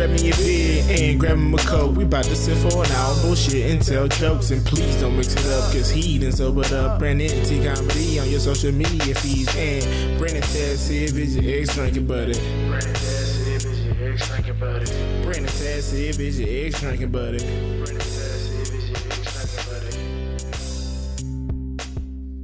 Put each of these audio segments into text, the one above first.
grab me a beer and grab him a coke. We about to sit for an hour, bullshit and tell jokes. And please don't mix it up, cause he done sobered up. Brandon T Comedy on your social media feeds. And Brandon Taz if it's your ex drinking buddy. Brandon Taz if it's your ex drinking buddy. Brandon Taz if it's your ex drinking buddy. Brandon Taz if it's your ex drinking buddy.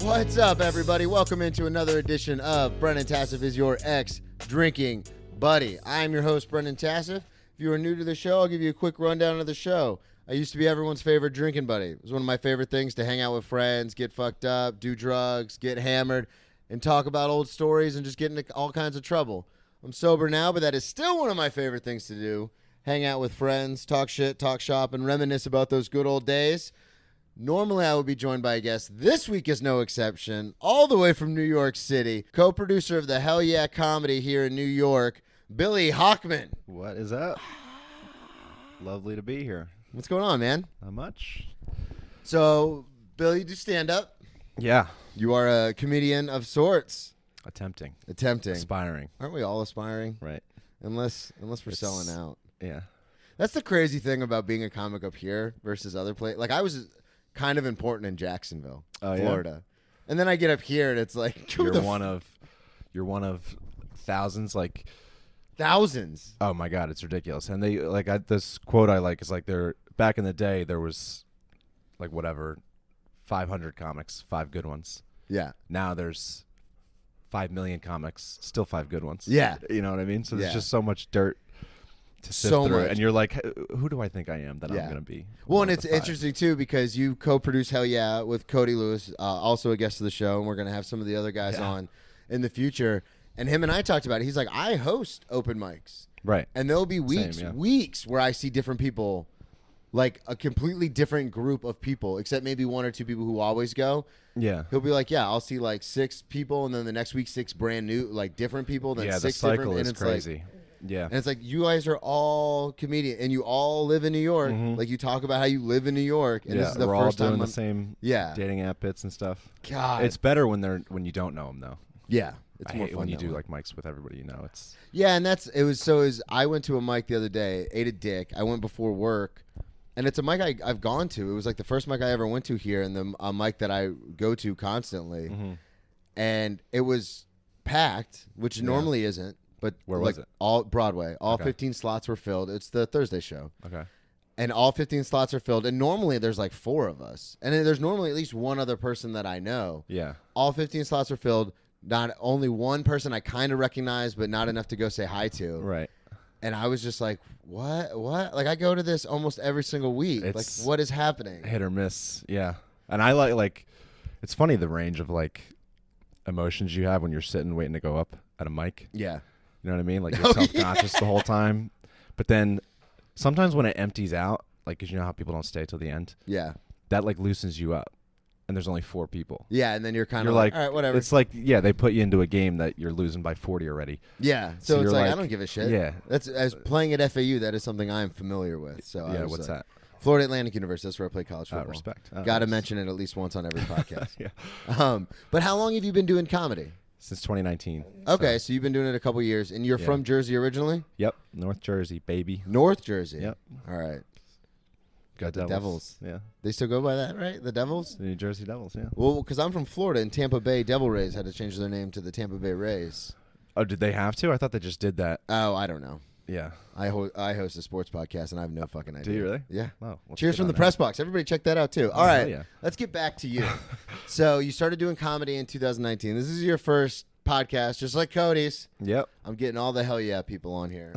What's up, everybody? Welcome into another edition of Brendan Tassif is your ex-drinking buddy. I am your host, Brendan Tassif. If you are new to the show, I'll give you a quick rundown of the show. I used to be everyone's favorite drinking buddy. It was one of my favorite things to hang out with friends, get fucked up, do drugs, get hammered, and talk about old stories and just get into all kinds of trouble. I'm sober now, but that is still one of my favorite things to do. Hang out with friends, talk shit, talk shop, and reminisce about those good old days. Normally, I would be joined by a guest. This week is no exception. All the way from New York City, co-producer of the Hell Yeah comedy here in New York, Billy Hockman. What is up? Lovely to be here. What's going on, man? Not much. So, Billy, you do stand-up. Yeah. You are a comedian of sorts. Attempting. Aspiring. Aren't we all aspiring? Right. Unless we're selling out. Yeah. That's the crazy thing about being a comic up here versus other places. Like, I was kind of important in Jacksonville, Florida. Yeah? And then I get up here and it's like you're one of thousands, like thousands. Oh my god, it's ridiculous. And they this quote I like is like there back in the day there was like 500 comics, 5 good ones. Yeah. Now there's 5 million comics, still 5 good ones. Yeah. You know what I mean? So there's just so much dirt to sift so through, much. and you're like, who do I think I am that I'm going to be? Well, and it's interesting, too, because you co-produce Hell Yeah with Cody Lewis, also a guest of the show, and we're going to have some of the other guys on in the future. And him and I talked about it. He's like, I host open mics. Right. And there'll be weeks where I see different people, like a completely different group of people, except maybe 1 or 2 people who always go. Yeah. He'll be like, I'll see like 6 people, and then the next week 6 brand new, like different people. Then 6 the cycle different, is and it's crazy. Like, yeah. And it's like, you guys are all comedians, and you all live in New York. Mm-hmm. Like, you talk about how you live in New York, and this is the we're first all time doing the same dating app bits and stuff. God. It's better when you don't know them, though. Yeah. It's I more hate fun when you do way. like mics with everybody you know. It's and I went to a mic the other day, ate a dick. I went before work, and it's a mic I've gone to. It was like the first mic I ever went to here, and a mic that I go to constantly. Mm-hmm. And it was packed, which normally isn't. But where was it? All Broadway. All 15 slots were filled. It's the Thursday show. Okay. And all 15 slots are filled. And normally there's like 4 of us. And then there's normally at least one other person that I know. Yeah. All 15 slots are filled. Not only one person I kind of recognize, but not enough to go say hi to. Right. And I was just like, what? Like, I go to this almost every single week. It's like, what is happening? Hit or miss. Yeah. And I like it's funny the range of like emotions you have when you're sitting waiting to go up at a mic. Yeah. You know what I mean? Like you're self-conscious the whole time. But then sometimes when it empties out, like, because you know how people don't stay till the end? Yeah. That like loosens you up. And there's only 4 people. Yeah, and then you're kind of like, all right, whatever. It's like, they put you into a game that you're losing by 40 already. Yeah, so it's like, I don't give a shit. Yeah. As playing at FAU, that is something I'm familiar with. So what's that? Florida Atlantic University. That's where I play college football. Respect. Got to mention it at least once on every podcast. Yeah. But how long have you been doing comedy? Since 2019. Okay, so you've been doing it a couple years, and you're from Jersey originally? Yep, North Jersey, baby. North Jersey. Yep. All right. Got the Devils. Yeah. They still go by that, right? The Devils? The New Jersey Devils, yeah. Well, because I'm from Florida, and Tampa Bay Devil Rays had to change their name to the Tampa Bay Rays. Oh, did they have to? I thought they just did that. Oh, I don't know. Yeah. I host a sports podcast, and I have no fucking idea. Do you really? Yeah. Oh, Cheers from the press box. Everybody check that out, too. All right. Yeah. Let's get back to you. So you started doing comedy in 2019. This is your first podcast, just like Cody's. Yep. I'm getting all the Hell Yeah people on here.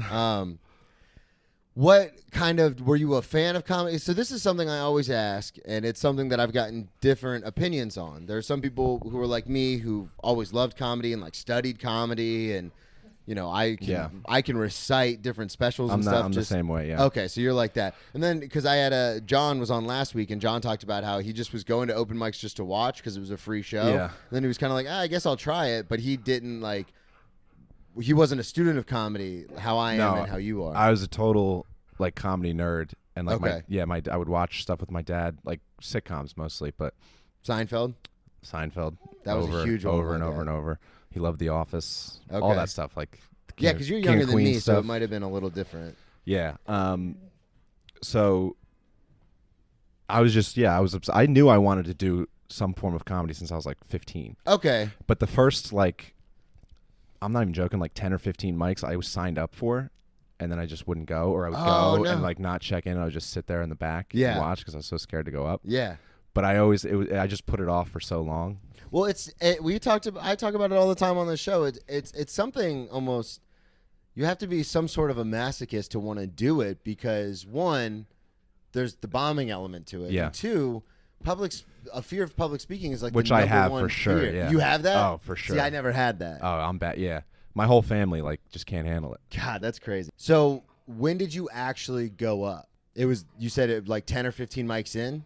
What kind of, were you a fan of comedy? So this is something I always ask, and it's something that I've gotten different opinions on. There are some people who are like me who've always loved comedy and like studied comedy, and you know, I can recite different specials and stuff. I'm the same way, yeah. Okay, so you're like that. And then because I had John was on last week, and John talked about how he just was going to open mics just to watch because it was a free show. Yeah. And then he was kind of like, I guess I'll try it, but he didn't like. He wasn't a student of comedy, how I am and how you are. I was a total like comedy nerd, and like Okay. I would watch stuff with my dad, like sitcoms mostly, but Seinfeld. That was a huge one over with and my over dad. and over. He loved The Office, Okay. all that stuff. Like Yeah, because you're King younger of than Queens me, so stuff. it might have been a little different. Yeah. So I was just I knew I wanted to do some form of comedy since I was like 15. Okay. But the first like, I'm not even joking, like 10 or 15 mics I was signed up for, and then I just wouldn't go, or I would go and like not check in. I would just sit there in the back and watch because I was so scared to go up. Yeah. But I just put it off for so long. Well, I talk about it all the time on the show. It's something almost, you have to be some sort of a masochist to want to do it because one, there's the bombing element to it. Yeah. And two, a fear of public speaking is like which the I number have one for sure. fear. Yeah. You have that? Oh, for sure. See, I never had that. Oh, I'm bad. Yeah, my whole family like just can't handle it. God, that's crazy. So when did you actually go up? You said it like 10 or 15 mics in?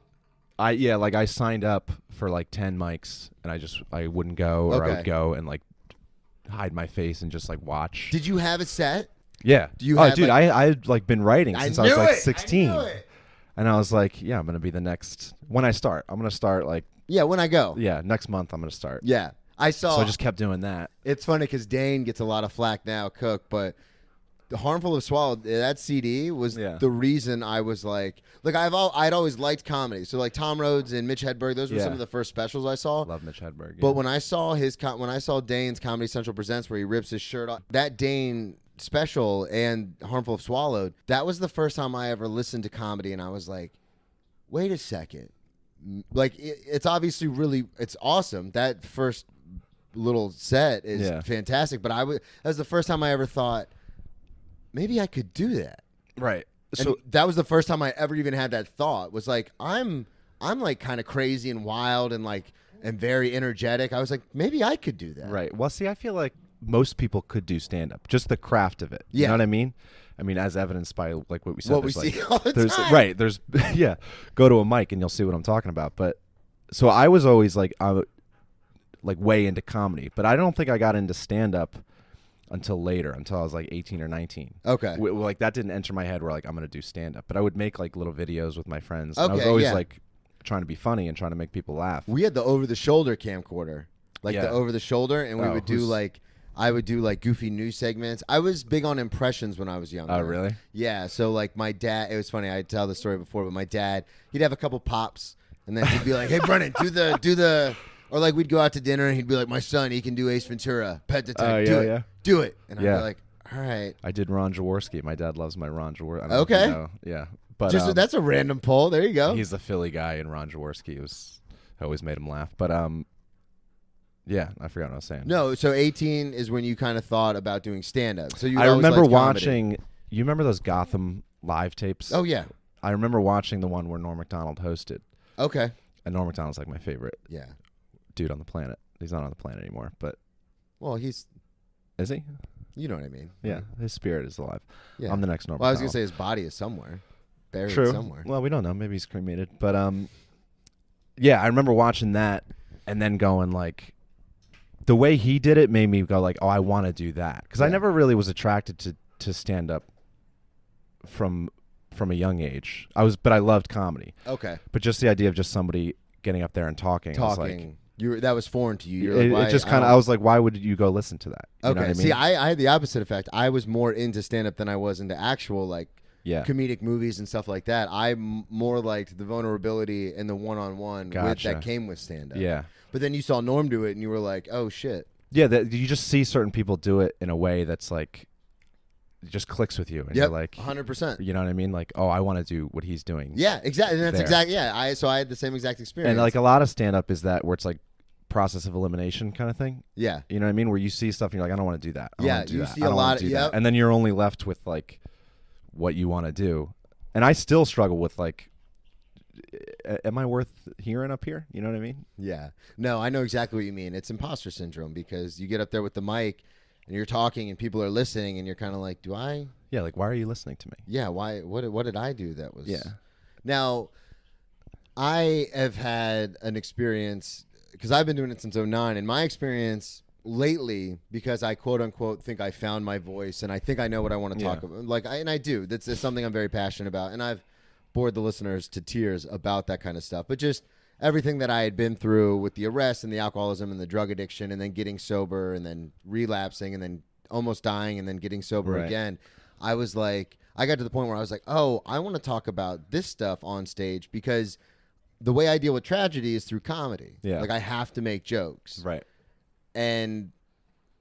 I signed up for like 10 mics and I wouldn't go, or I would go and like hide my face and just like watch. Did you have a set? Yeah. Do you have, dude, like, I'd like been writing since I was like 16. I knew it. And I was like, yeah, I'm going to be the next when I start. I'm going to start like when I go. Yeah, next month I'm going to start. Yeah. So I just kept doing that. It's funny cuz Dane gets a lot of flack now, Cook, but the Harmful of Swallow, that CD was the reason I was like I'd always liked comedy. So like Tom Rhodes and Mitch Hedberg, those were some of the first specials I saw. Love Mitch Hedberg. Yeah. But when I saw Dane's Comedy Central Presents where he rips his shirt off, that Dane special and Harmful of Swallowed, that was the first time I ever listened to comedy and I was like, wait a second. Like it's obviously it's awesome. That first little set is fantastic, but that was the first time I ever thought maybe I could do that. Right. So that was the first time I ever even had that thought. Was like I'm like kind of crazy and wild and like and very energetic. I was like maybe I could do that. Right. Well, see, I feel like most people could do stand up, just the craft of it. Yeah. You know what I mean? I mean, as evidenced by like what we said. What we see all the time. Right. There's go to a mic and you'll see what I'm talking about. But so I was always like way into comedy, but I don't think I got into stand up until later, until I was like 18 or 19. Okay. Like that didn't enter my head where like I'm going to do stand up, but I would make like little videos with my friends. Okay, and I was always like trying to be funny and trying to make people laugh. We had the over the shoulder camcorder. The over the shoulder, and we would do like I would do like goofy news segments. I was big on impressions when I was younger. Oh, really? Yeah. So like my dad, it was funny. I tell the story before, but my dad, he'd have a couple pops, and then he'd be like, "Hey, Brennan, do the," or like we'd go out to dinner, and he'd be like, "My son, he can do Ace Ventura, Pet Detective, do it," and I'd be like, "All right." I did Ron Jaworski. My dad loves my Ron Jaworski. I don't Okay. know if you know. Yeah, but that's a random poll. There you go. He's a Philly guy, and Ron Jaworski I always made him laugh. But yeah, I forgot what I was saying. No, so 18 is when you kind of thought about doing stand-up. So I remember watching. You remember those Gotham live tapes? Oh yeah. I remember watching the one where Norm Macdonald hosted. Okay. And Norm Macdonald's like my favorite. Yeah. Dude on the planet. He's not on the planet anymore, but well, is he? You know what I mean? Yeah, his spirit is alive. Yeah. I'm the next Norm. Well, I was Macdonald. gonna say his body is somewhere, buried True. somewhere. Well, we don't know. Maybe he's cremated. But yeah, I remember watching that and then going like, the way he did it made me go like, oh, I want to do that, because I never really was attracted to stand up from a young age. But I loved comedy. Okay. But just the idea of just somebody getting up there and talking. Was like, that was foreign to you. You're like, it just kind of. I was like, why would you go listen to that? You okay. know what I mean? See, I had the opposite effect. I was more into stand up than I was into actual like comedic movies and stuff like that. I more liked the vulnerability and the one-on-one that came with stand up. Yeah. But then you saw Norm do it, and you were like, "Oh shit!" Yeah, you just see certain people do it in a way that's like, it just clicks with you, and you're like, 100%. You know what I mean? Like, oh, I want to do what he's doing. Yeah, exactly. And that's exactly. Yeah, I had the same exact experience. And like a lot of stand up is that where it's like process of elimination kind of thing. Yeah, you know what I mean? Where you see stuff and you're like, I don't want to do that. See a lot of that. And then you're only left with like what you want to do. And I still struggle with like, am I worth hearing up here? You know what I mean? Yeah. No, I know exactly what you mean. It's imposter syndrome, because you get up there with the mic and you're talking and people are listening and you're kind of like, do I? Yeah, like, why are you listening to me? Yeah, why? What did I do that was? Yeah. Now, I have had an experience, because I've been doing it since 2009, and my experience lately, because I quote unquote think I found my voice and I think I know what I want to talk about. And I do. That's something I'm very passionate about, and I've bored the listeners to tears about that kind of stuff. But just everything that I had been through with the arrest and the alcoholism and the drug addiction, and then getting sober and then relapsing and then almost dying and then getting sober again. I was like, I got to the point where I was like, oh, I want to talk about this stuff on stage because the way I deal with tragedy is through comedy. Yeah. Like I have to make jokes. Right. And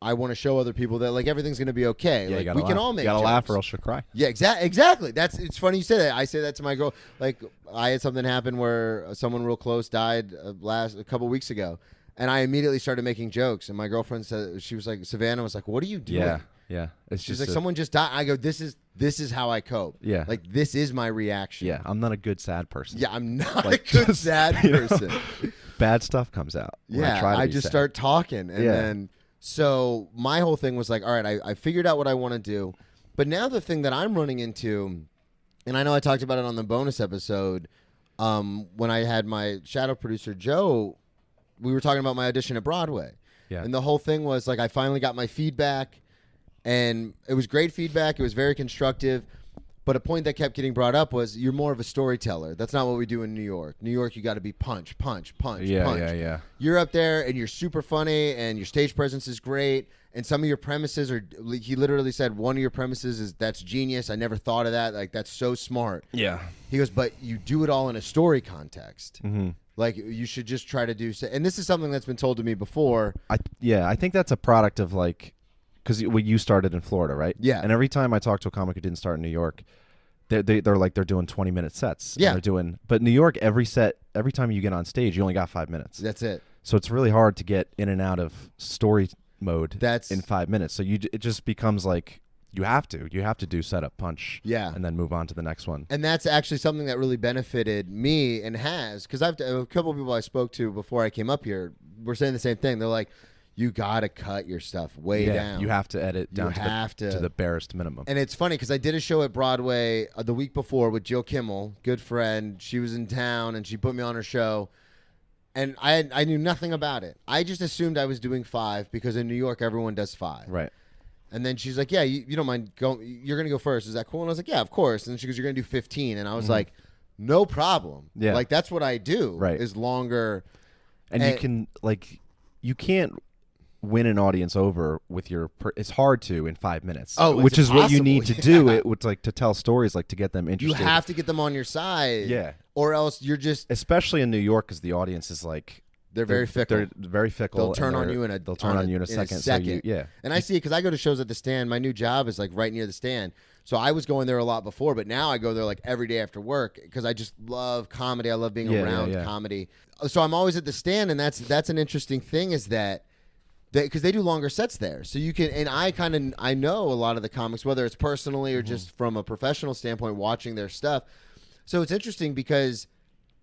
I want to show other people that like everything's going to be okay. Yeah, like we can all make jokes. You gotta laugh or else you'll cry. Yeah, exactly. It's funny you say that. I say that to my girl. Like I had something happen where someone real close died a couple weeks ago, and I immediately started making jokes. And my girlfriend said, she was like, Savannah was like, "What are you doing?" Yeah. It's She's just like, someone just died. I go, this is how I cope. Yeah. Like this is my reaction. Yeah, I'm not a good sad person. Yeah, I'm not Like, a good just, sad you know, person. Bad stuff comes out. when Yeah, try to I be just sad. start talking, and Yeah. then so my whole thing was like, all right, I figured out what I want to do, but now the thing that I'm running into, and I know I talked about it on the bonus episode, when I had my shadow producer Joe, we were talking about my audition at Broadway, and the whole thing was like I finally got my feedback, and it was great feedback. It was very constructive. But a point that kept getting brought up was you're more of a storyteller. That's not what we do in New York. New York, you got to be punch, punch, punch, punch. Yeah. You're up there and you're super funny and your stage presence is great. And some of your premises are, he literally said, one of your premises is that's genius. I never thought of that. Like, that's so smart. Yeah. He goes, but you do it all in a story context. Mm-hmm. Like, you should just try to do, and this is something that's been told to me before. I think that's a product of like, because you started in Florida, right? Yeah. And every time I talk to a comic who didn't start in New York, they're like they're doing 20-minute sets. Yeah. But New York, every time you get on stage, you only got 5 minutes. That's it. So it's really hard to get in and out of story mode in 5 minutes. So it just becomes like you have to do setup, punch, and then move on to the next one. And that's actually something that really benefited me and has, because a couple of people I spoke to before I came up here were saying the same thing. They're like, you got to cut your stuff way down. You have to edit down to the barest minimum. And it's funny because I did a show at Broadway the week before with Jill Kimmel, good friend. She was in town and she put me on her show. And I knew nothing about it. I just assumed I was doing 5 because in New York, everyone does 5. Right. And then she's like, yeah, you don't mind going, you're going to go first. Is that cool? And I was like, yeah, of course. And then she goes, you're going to do 15. And I was like, no problem. Yeah. Like, that's what I do. Right. Is longer. And you can, like, you can't win an audience over with it's hard to in 5 minutes. Which is what you need to do. It would like to tell stories, like to get them interested. You have to get them on your side. Yeah. Or else you're just, especially in New York, because the audience is like they're very fickle. They're very fickle. They'll turn on you in a second. So and I see it because I go to shows at the Stand. My new job is like right near the Stand. So I was going there a lot before, but now I go there like every day after work because I just love comedy. I love being around comedy. So I'm always at the Stand, and that's an interesting thing is that because they do longer sets there. So you can, and I know a lot of the comics, whether it's personally or just from a professional standpoint, watching their stuff. So it's interesting because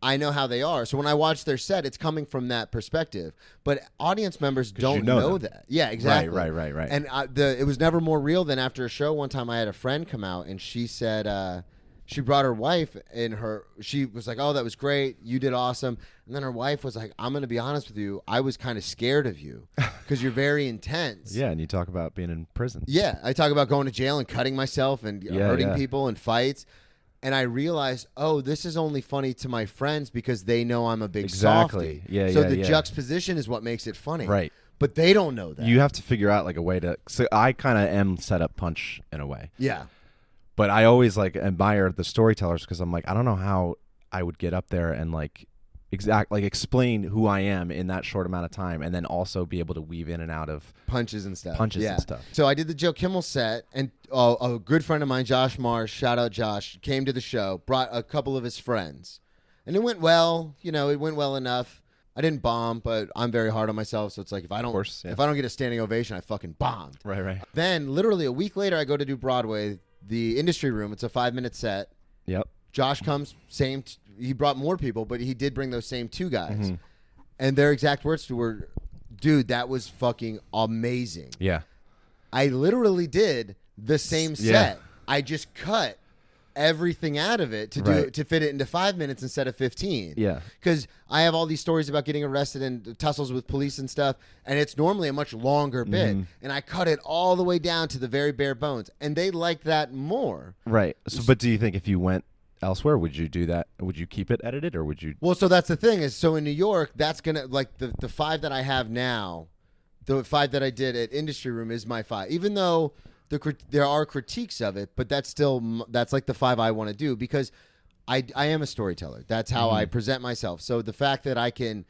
I know how they are. So when I watch their set, it's coming from that perspective. But audience members don't know that. Yeah, exactly. Right. And it was never more real than after a show. One time I had a friend come out and she said, she brought her wife and she was like, oh, that was great. You did awesome. And then her wife was like, I'm going to be honest with you. I was kind of scared of you because you're very intense. Yeah. And you talk about being in prison. Yeah. I talk about going to jail and cutting myself and hurting people and fights. And I realized, oh, this is only funny to my friends because they know I'm a big softie. Yeah, so the juxtaposition is what makes it funny. Right. But they don't know that. You have to figure out like a way to. So I kind of am set up punch in a way. Yeah. But I always like admire the storytellers because I'm like, I don't know how I would get up there and like explain who I am in that short amount of time, and then also be able to weave in and out of punches and stuff. So I did the Joe Kimmel set, and a good friend of mine, Josh Marsh, shout out Josh, came to the show, brought a couple of his friends, and it went well. It went well enough. I didn't bomb, but I'm very hard on myself, so it's like if I don't get a standing ovation, I fucking bombed. Right. Then literally a week later, I go to do Broadway, the Industry Room. It's a 5-minute set. Yep. Josh comes, he brought more people, but he did bring those same 2 guys. And their exact words were, dude, that was fucking amazing. Yeah. I literally did the same set. I just cut everything out of it to fit it into 5 minutes instead of 15. Yeah. Because I have all these stories about getting arrested and tussles with police and stuff, and it's normally a much longer bit. And I cut it all the way down to the very bare bones, and they like that more. Right. So, but do you think if you went elsewhere, would you do that? Would you keep it edited, or would you? Well, so that's the thing is, so in New York, that's gonna like the 5 that I have now, the 5 that I did at Industry Room is my 5, even though there are critiques of it, but that's like the 5 I want to do because I am a storyteller. That's how I present myself. So the fact that I can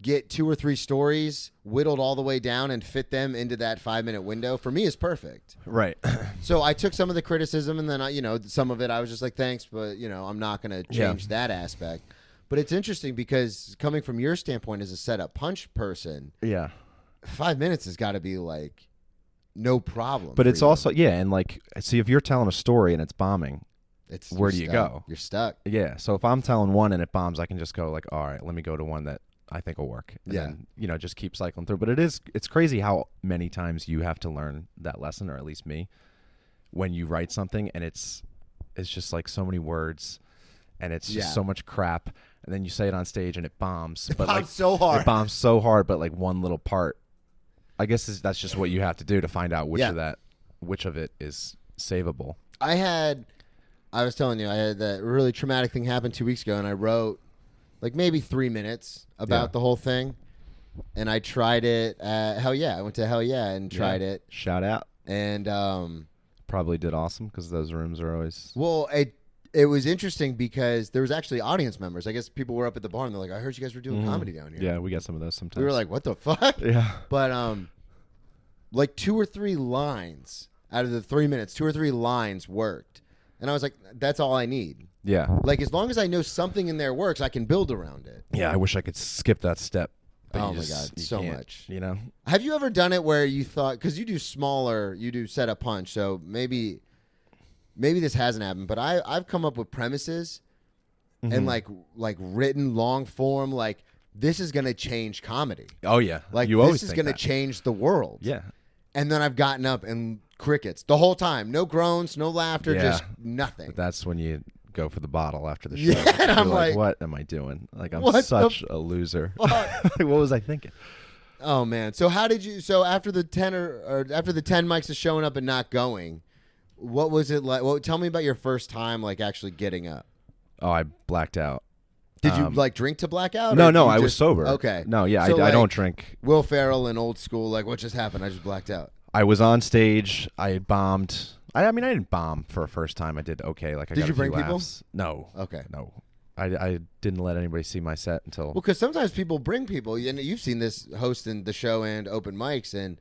get 2 or 3 stories whittled all the way down and fit them into that 5-minute window for me is perfect. Right. So I took some of the criticism and then some of it I was just like, thanks, but I'm not going to change that aspect. But it's interesting because coming from your standpoint as a setup punch person, 5 minutes has got to be like no problem. But it's also and like see if you're telling a story and it's bombing, where do you go? You're stuck. Yeah. So if I'm telling one and it bombs, I can just go like, all right, let me go to one that I think will work. And then, just keep cycling through. But it's crazy how many times you have to learn that lesson, or at least me, when you write something and it's just like so many words and it's just so much crap. And then you say it on stage and it bombs. But bombs so hard. It bombs so hard, but like one little part. I guess that's just what you have to do to find out which of it is savable. I was telling you, I had that really traumatic thing happen 2 weeks ago, and I wrote like maybe 3 minutes about the whole thing. And I tried it at Hell Yeah. I went to Hell Yeah and tried it. Shout out. And probably did awesome because those rooms are always... Well, it was interesting because there was actually audience members. I guess people were up at the bar and they're like, I heard you guys were doing comedy down here. Yeah, we got some of those sometimes. We were like, what the fuck? Yeah. But like 2 or 3 lines out of the 3 minutes, 2 or 3 lines worked. And I was like, that's all I need. Yeah. Like as long as I know something in there works, I can build around it. Yeah, I wish I could skip that step. Oh my God, so much. Have you ever done it where you thought, because you do set up punch, so maybe this hasn't happened, but I've come up with premises and like written long form, like this is going to change comedy. Oh yeah. Like you always this is going to change the world. Yeah. And then I've gotten up and crickets the whole time. No groans, no laughter, just nothing. But that's when you go for the bottle after the show. Yeah, and I'm like, what am I doing? Like I'm such a loser. What was I thinking? Oh man. So how did you? So after the 10 or after the 10 mics is showing up and not going, what was it like? Well, tell me about your first time, like actually getting up. Oh, I blacked out. Did you like drink to black out? No, I was sober. Okay. No, yeah, so I don't drink. Will Ferrell and Old School, like what just happened? I just blacked out. I was on stage. I had bombed. I mean, I didn't bomb for a first time. I did okay. Like I did got you a few bring people? laughs. No. Okay. No. I didn't let anybody see my set until. Well, because sometimes people bring people, and you've seen this hosting the show and open mics, and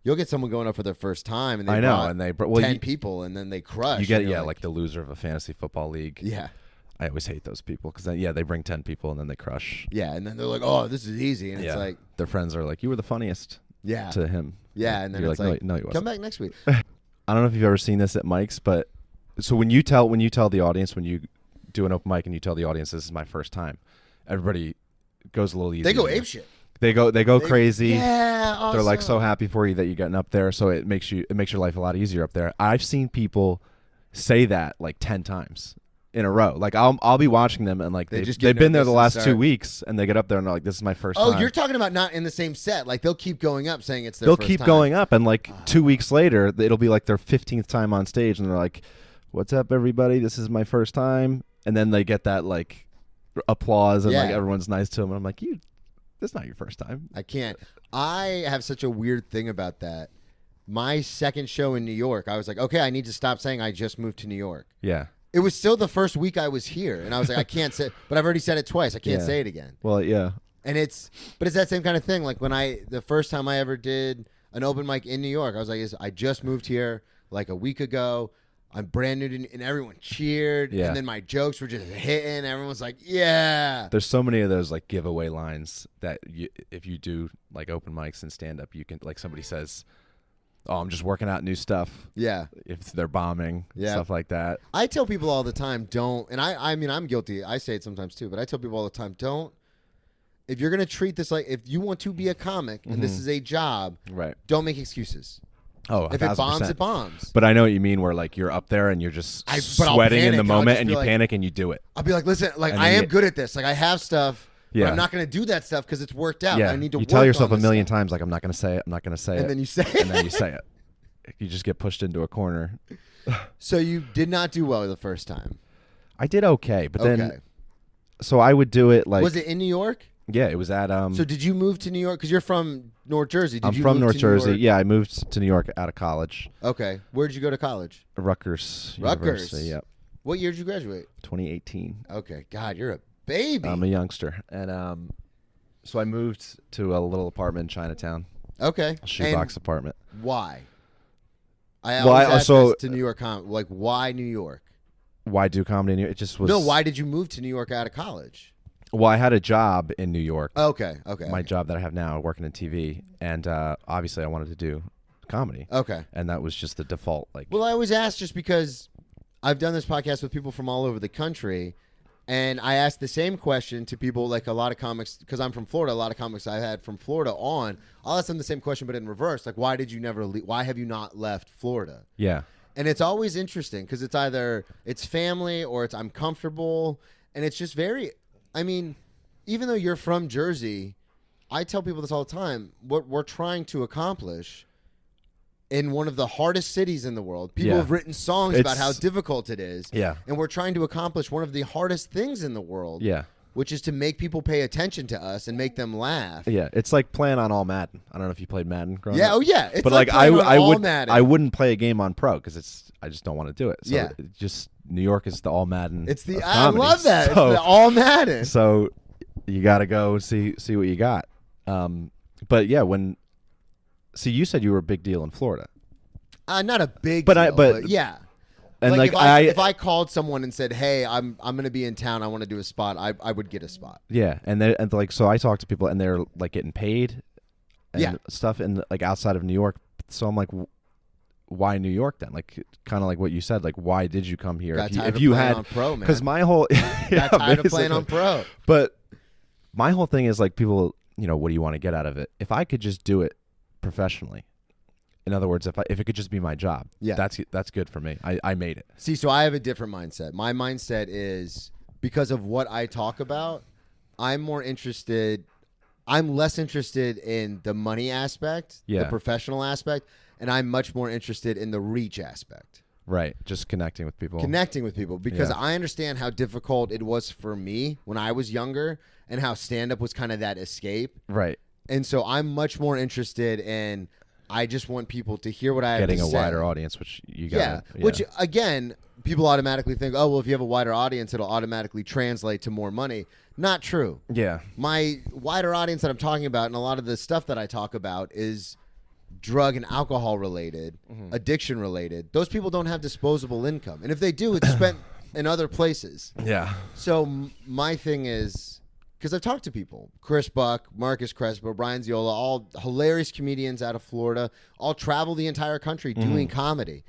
you'll get someone going up for their first time, and they brought 10 people, and then they crush. You get like the loser of a fantasy football league. Yeah. I always hate those people because they bring 10 people and then they crush. Yeah, and then they're like, "Oh, this is easy," and it's like their friends are like, "You were the funniest." Yeah. To him. Yeah, and then you're it's like, no, you wasn't. Come back next week. I don't know if you've ever seen this at mics, but so when you tell the audience, when you do an open mic and you tell the audience this is my first time, everybody goes a little easy. They go apeshit. They go crazy. Yeah, awesome. They're like so happy for you that you're getting up there, so it makes your life a lot easier up there. I've seen people say that like 10 times in a row. Like I'll be watching them and like they've been there the last 2 weeks and they get up there and they're like, this is my first time. Oh, you're talking about not in the same set. Like they'll keep going up saying it's their They'll first keep time. going up and like 2 weeks later it'll be like their 15th time on stage and they're like, what's up everybody? This is my first time. And then they get that like applause and like everyone's nice to them and I'm like, that's not your first time. I can't. I have such a weird thing about that. My second show in New York, I was like, okay, I need to stop saying I just moved to New York. Yeah. It was still the first week I was here, and I was like, I can't say, but I've already said it twice. I can't say it again. Well, yeah. And it's that same kind of thing. Like when the first time I ever did an open mic in New York, I was like, I just moved here like a week ago. I'm brand new, and everyone cheered. Yeah. And then my jokes were just hitting. Everyone's like, yeah. There's so many of those like giveaway lines that if you do like open mics and stand up, you can like somebody says, oh, I'm just working out new stuff. Yeah. If they're bombing, stuff like that. I tell people all the time, don't, and I mean, I'm guilty. I say it sometimes too, but I tell people all the time, don't, if you're going to treat this like, if you want to be a comic and this is a job, right? Don't make excuses. Oh, if 1,000%. it bombs, it bombs. But I know what you mean where like you're up there and you're just sweating in the moment and you panic and you do it. I'll be like, listen, like I am good at this. Like I have stuff. Yeah. But I'm not going to do that stuff because it's worked out. Yeah. I need to you work tell yourself on a million times, like, I'm not going to say it. I'm not going to say it. And then you say it. And then you say it. You just get pushed into a corner. So you did not do well the first time. I did okay. But then, so I would do it like. Was it in New York? Yeah, it was at So did you move to New York? Because you're from North Jersey. I'm from North Jersey. Yeah, I moved to New York out of college. Okay. Where did you go to college? Rutgers. Rutgers. University, yep. What year did you graduate? 2018. Okay. God, you're a baby. I'm a youngster, and so I moved to a little apartment in Chinatown. Okay. A shoebox And apartment. why? I always ask also this to New York. Like, why New York? Why do comedy in New York? It just was. No, why did you move to New York out of college? Well, I had a job in New York. Okay. My job that I have now, working in TV, and obviously I wanted to do comedy. Okay. And that was just the default. Like, Well, I always ask just because I've done this podcast with people from all over the country, and I ask the same question to people, like a lot of comics, because I'm from Florida. A lot of comics I had from Florida on, I'll ask them the same question, but in reverse. Like, why did you never leave? Why have you not left Florida? yeah, And it's always interesting because it's either it's family or it's I'm comfortable, and it's just very. I mean, even though you're from Jersey, I tell people this all the time. What we're trying to accomplish in one of the hardest cities in the world, people have written songs about how difficult it is. Yeah. And we're trying to accomplish one of the hardest things in the world. yeah, Which is to make people pay attention to us and make them laugh. yeah. It's like playing on All-Madden. I don't know if you played Madden growing Yeah. up. Oh yeah. It's But like I playing on would All-Madden. I wouldn't play a game on pro because I just don't want to do it. So Yeah. it just New York is the All-Madden. It's the of I comedy. love that. So, It's the All-Madden. so you got to go see what you got. But yeah, you said you were a big deal in Florida. Not a big But deal, but yeah. and like like if I called someone and said, "Hey, I'm going to be in town. I want to do a spot," I would get a spot. yeah, and like so I talk to people and they're like getting paid, and stuff in like outside of New York. So I'm like, why New York then? Like kind of like what you said. Like why did you come here? Got if tired you of playing had on pro, man. because my whole Got tired of playing on pro. But my whole thing is like people, what do you want to get out of it? If I could just do it professionally. In other words, if it could just be my job, that's good for me. I made it. See, so I have a different mindset. My mindset is because of what I talk about, I'm less interested in the money aspect, the professional aspect, and I'm much more interested in the reach aspect. Right, just connecting with people. Because I understand how difficult it was for me when I was younger and how stand-up was kind of that escape. Right. And so I'm much more interested in I just want people to hear what I have to say. Getting a wider audience, which you got. Yeah, which, again, people automatically think, oh, well, if you have a wider audience, it'll automatically translate to more money. Not true. Yeah. My wider audience that I'm talking about and a lot of the stuff that I talk about is drug and alcohol related, addiction related. Those people don't have disposable income. And if they do, it's spent in other places. Yeah. So my thing is, because I've talked to people, Chris Buck, Marcus Crespo, Brian Ziola, all hilarious comedians out of Florida, all travel the entire country doing comedy.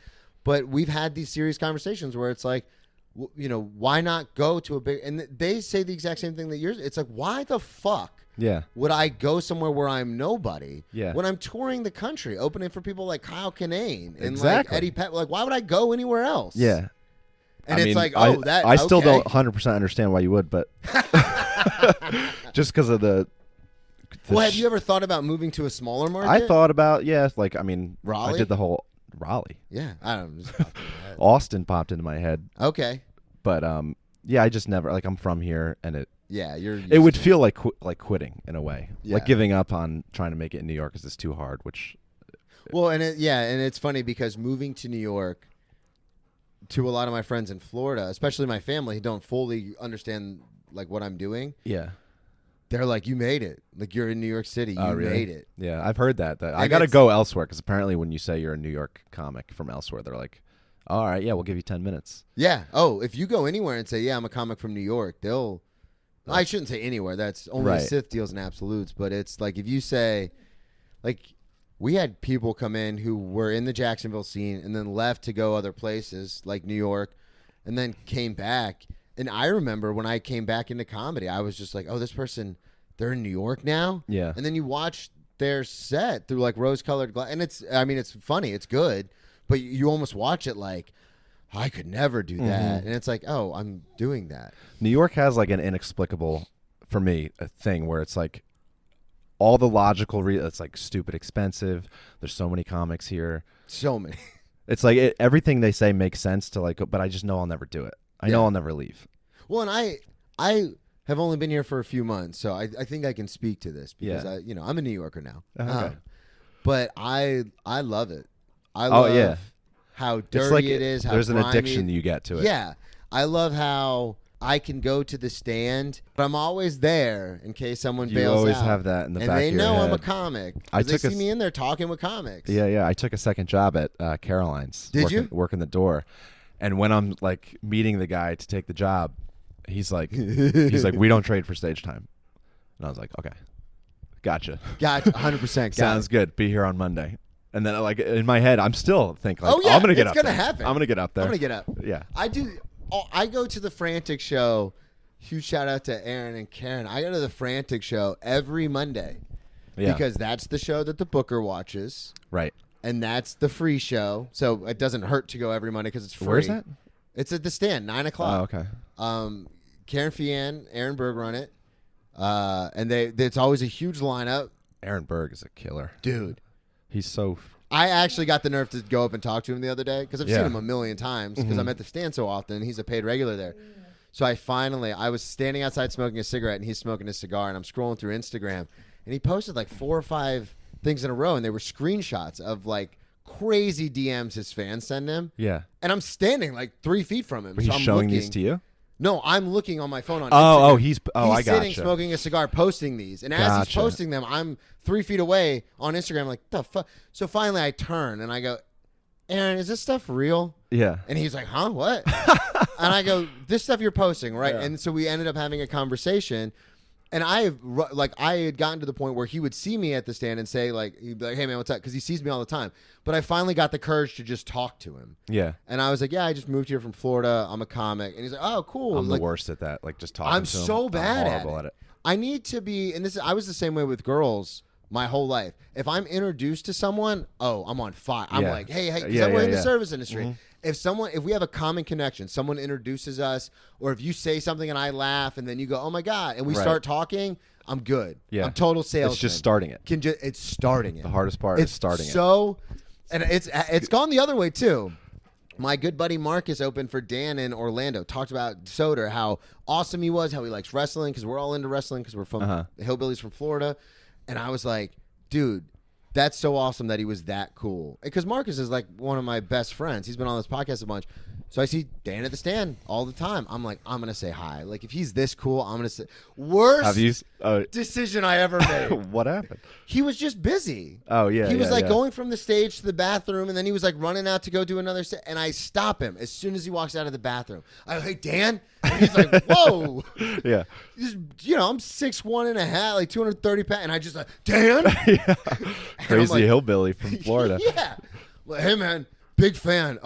But we've had these serious conversations where it's like, why not go to a big, and they say the exact same thing that yours. It's like, why the fuck would I go somewhere where I'm nobody when I'm touring the country, opening for people like Kyle Kinane and like Eddie Pett? Like, why would I go anywhere else? Yeah. And I it's mean, like, I still don't 100% understand why you would, but just because of the well, have you ever thought about moving to a smaller market? I thought about, Raleigh? I did the whole Raleigh. Yeah, I don't know. Just popped in my head. Austin popped into my head. Okay. But I just never I'm from here, and it would feel like quitting in a way, Yeah. like giving up on trying to make it in New York because it's too hard. Which, well, and it's funny because moving to New York, to a lot of my friends in Florida, especially my family, who don't fully understand like what I'm doing. Yeah. They're like, you made it. Like, you're in New York City. You really? made it. Yeah, I've heard that. I got to go elsewhere because apparently when you say you're a New York comic from elsewhere, they're like, all right, yeah, we'll give you 10 minutes. Yeah. Oh, if you go anywhere and say, yeah, I'm a comic from New York, I shouldn't say anywhere. That's only Sith deals and absolutes. But it's like if you say, like, we had people come in who were in the Jacksonville scene and then left to go other places like New York and then came back. And I remember when I came back into comedy, I was just like, oh, this person, they're in New York now? Yeah. And then you watch their set through like rose-colored glass. And it's funny. It's good. But you almost watch it like, I could never do that. And it's like, oh, I'm doing that. New York has like an inexplicable, for me, a thing where it's like all the logical, it's like stupid expensive. There's so many comics here. So many. It's like everything they say makes sense to like, but I just know I'll never do it. I know I'll never leave. Well, and have only been here for a few months, so I think I can speak to this because I'm a New Yorker now. Okay. But I love it. I love how dirty it is. How there's grimy. an addiction you get to it. Yeah, I love how I can go to the stand, but I'm always there in case someone bails out. You always have that in the back of your head. And they know I'm a comic. They see me in there talking with comics. Yeah. I took a second job at Caroline's. Did working the door, and when I'm like meeting the guy to take the job, he's like, we don't trade for stage time, and I was like, okay, gotcha, 100%. Sounds good. Be here on Monday. And then, like in my head, I'm still thinking, like, oh yeah, I'm gonna get up. It's gonna there. happen. I'm gonna get up there. I'm gonna get up. Yeah, I do. I go to the Frantic Show. Huge shout out to Aaron and Karen. I go to the Frantic Show every Monday because that's the show that the booker watches. Right. And that's the free show. So it doesn't hurt to go every Monday because it's free. Where's that? It's at the Stand, 9 o'clock. Oh, okay. Karen Fian, Aaron Berg run it. And it's always a huge lineup. Aaron Berg is a killer. Dude. He's so... I actually got the nerve to go up and talk to him the other day because I've seen him a million times because I'm at the Stand so often. And he's a paid regular there. So I was standing outside smoking a cigarette and he's smoking a cigar and I'm scrolling through Instagram and he posted like 4 or 5 things in a row and they were screenshots of like crazy DMs his fans send him. Yeah. And I'm standing like 3 feet from him. But he's showing these to you? No, I'm looking on my phone on Instagram. He's I got sitting smoking a cigar posting these. And as he's posting them, I'm 3 feet away on Instagram like, the fuck? So finally I turn and I go, Aaron, is this stuff real? Yeah. And he's like, huh, what? And I go, this stuff you're posting, right? Yeah. And so we ended up having a conversation. And I had gotten to the point where he would see me at the Stand and say, like, he'd be like, hey, man, what's up? Because he sees me all the time. But I finally got the courage to just talk to him. Yeah. And I was like, yeah, I just moved here from Florida. I'm a comic. And he's like, oh, cool. I'm like, the worst at that. Like, just talking I'm to him. so bad I'm horrible at it. I need to be, and I was the same way with girls my whole life. If I'm introduced to someone, I'm on fire. I'm like, hey, because we're in the service industry. Mm-hmm. If we have a common connection, someone introduces us, or if you say something and I laugh, and then you go, oh my God, and we start talking, I'm good. Yeah. I'm total salesman. It's just starting it. It's starting it. The hardest part is starting it. And it's gone the other way too. My good buddy Marcus opened for Dan in Orlando. Talked about Soder, how awesome he was, how he likes wrestling, because we're all into wrestling, because we're from the hillbillies from Florida. And I was like, dude, that's so awesome that he was that cool. Because Marcus is like one of my best friends. He's been on this podcast a bunch. So I see Dan at the Stand all the time. I'm like, I'm going to say hi. Like, if he's this cool, I'm going to say... Worst decision I ever made. What happened? He was just busy. Oh, yeah. He was going from the stage to the bathroom, and then he was like running out to go do another set. And I stop him as soon as he walks out of the bathroom. I go, hey, Dan. And he's like, whoa. Yeah. I'm 6'1.5", like 230 pounds. And I just like, Dan? Crazy like, hillbilly from Florida. Yeah. Well, hey, man. Big fan.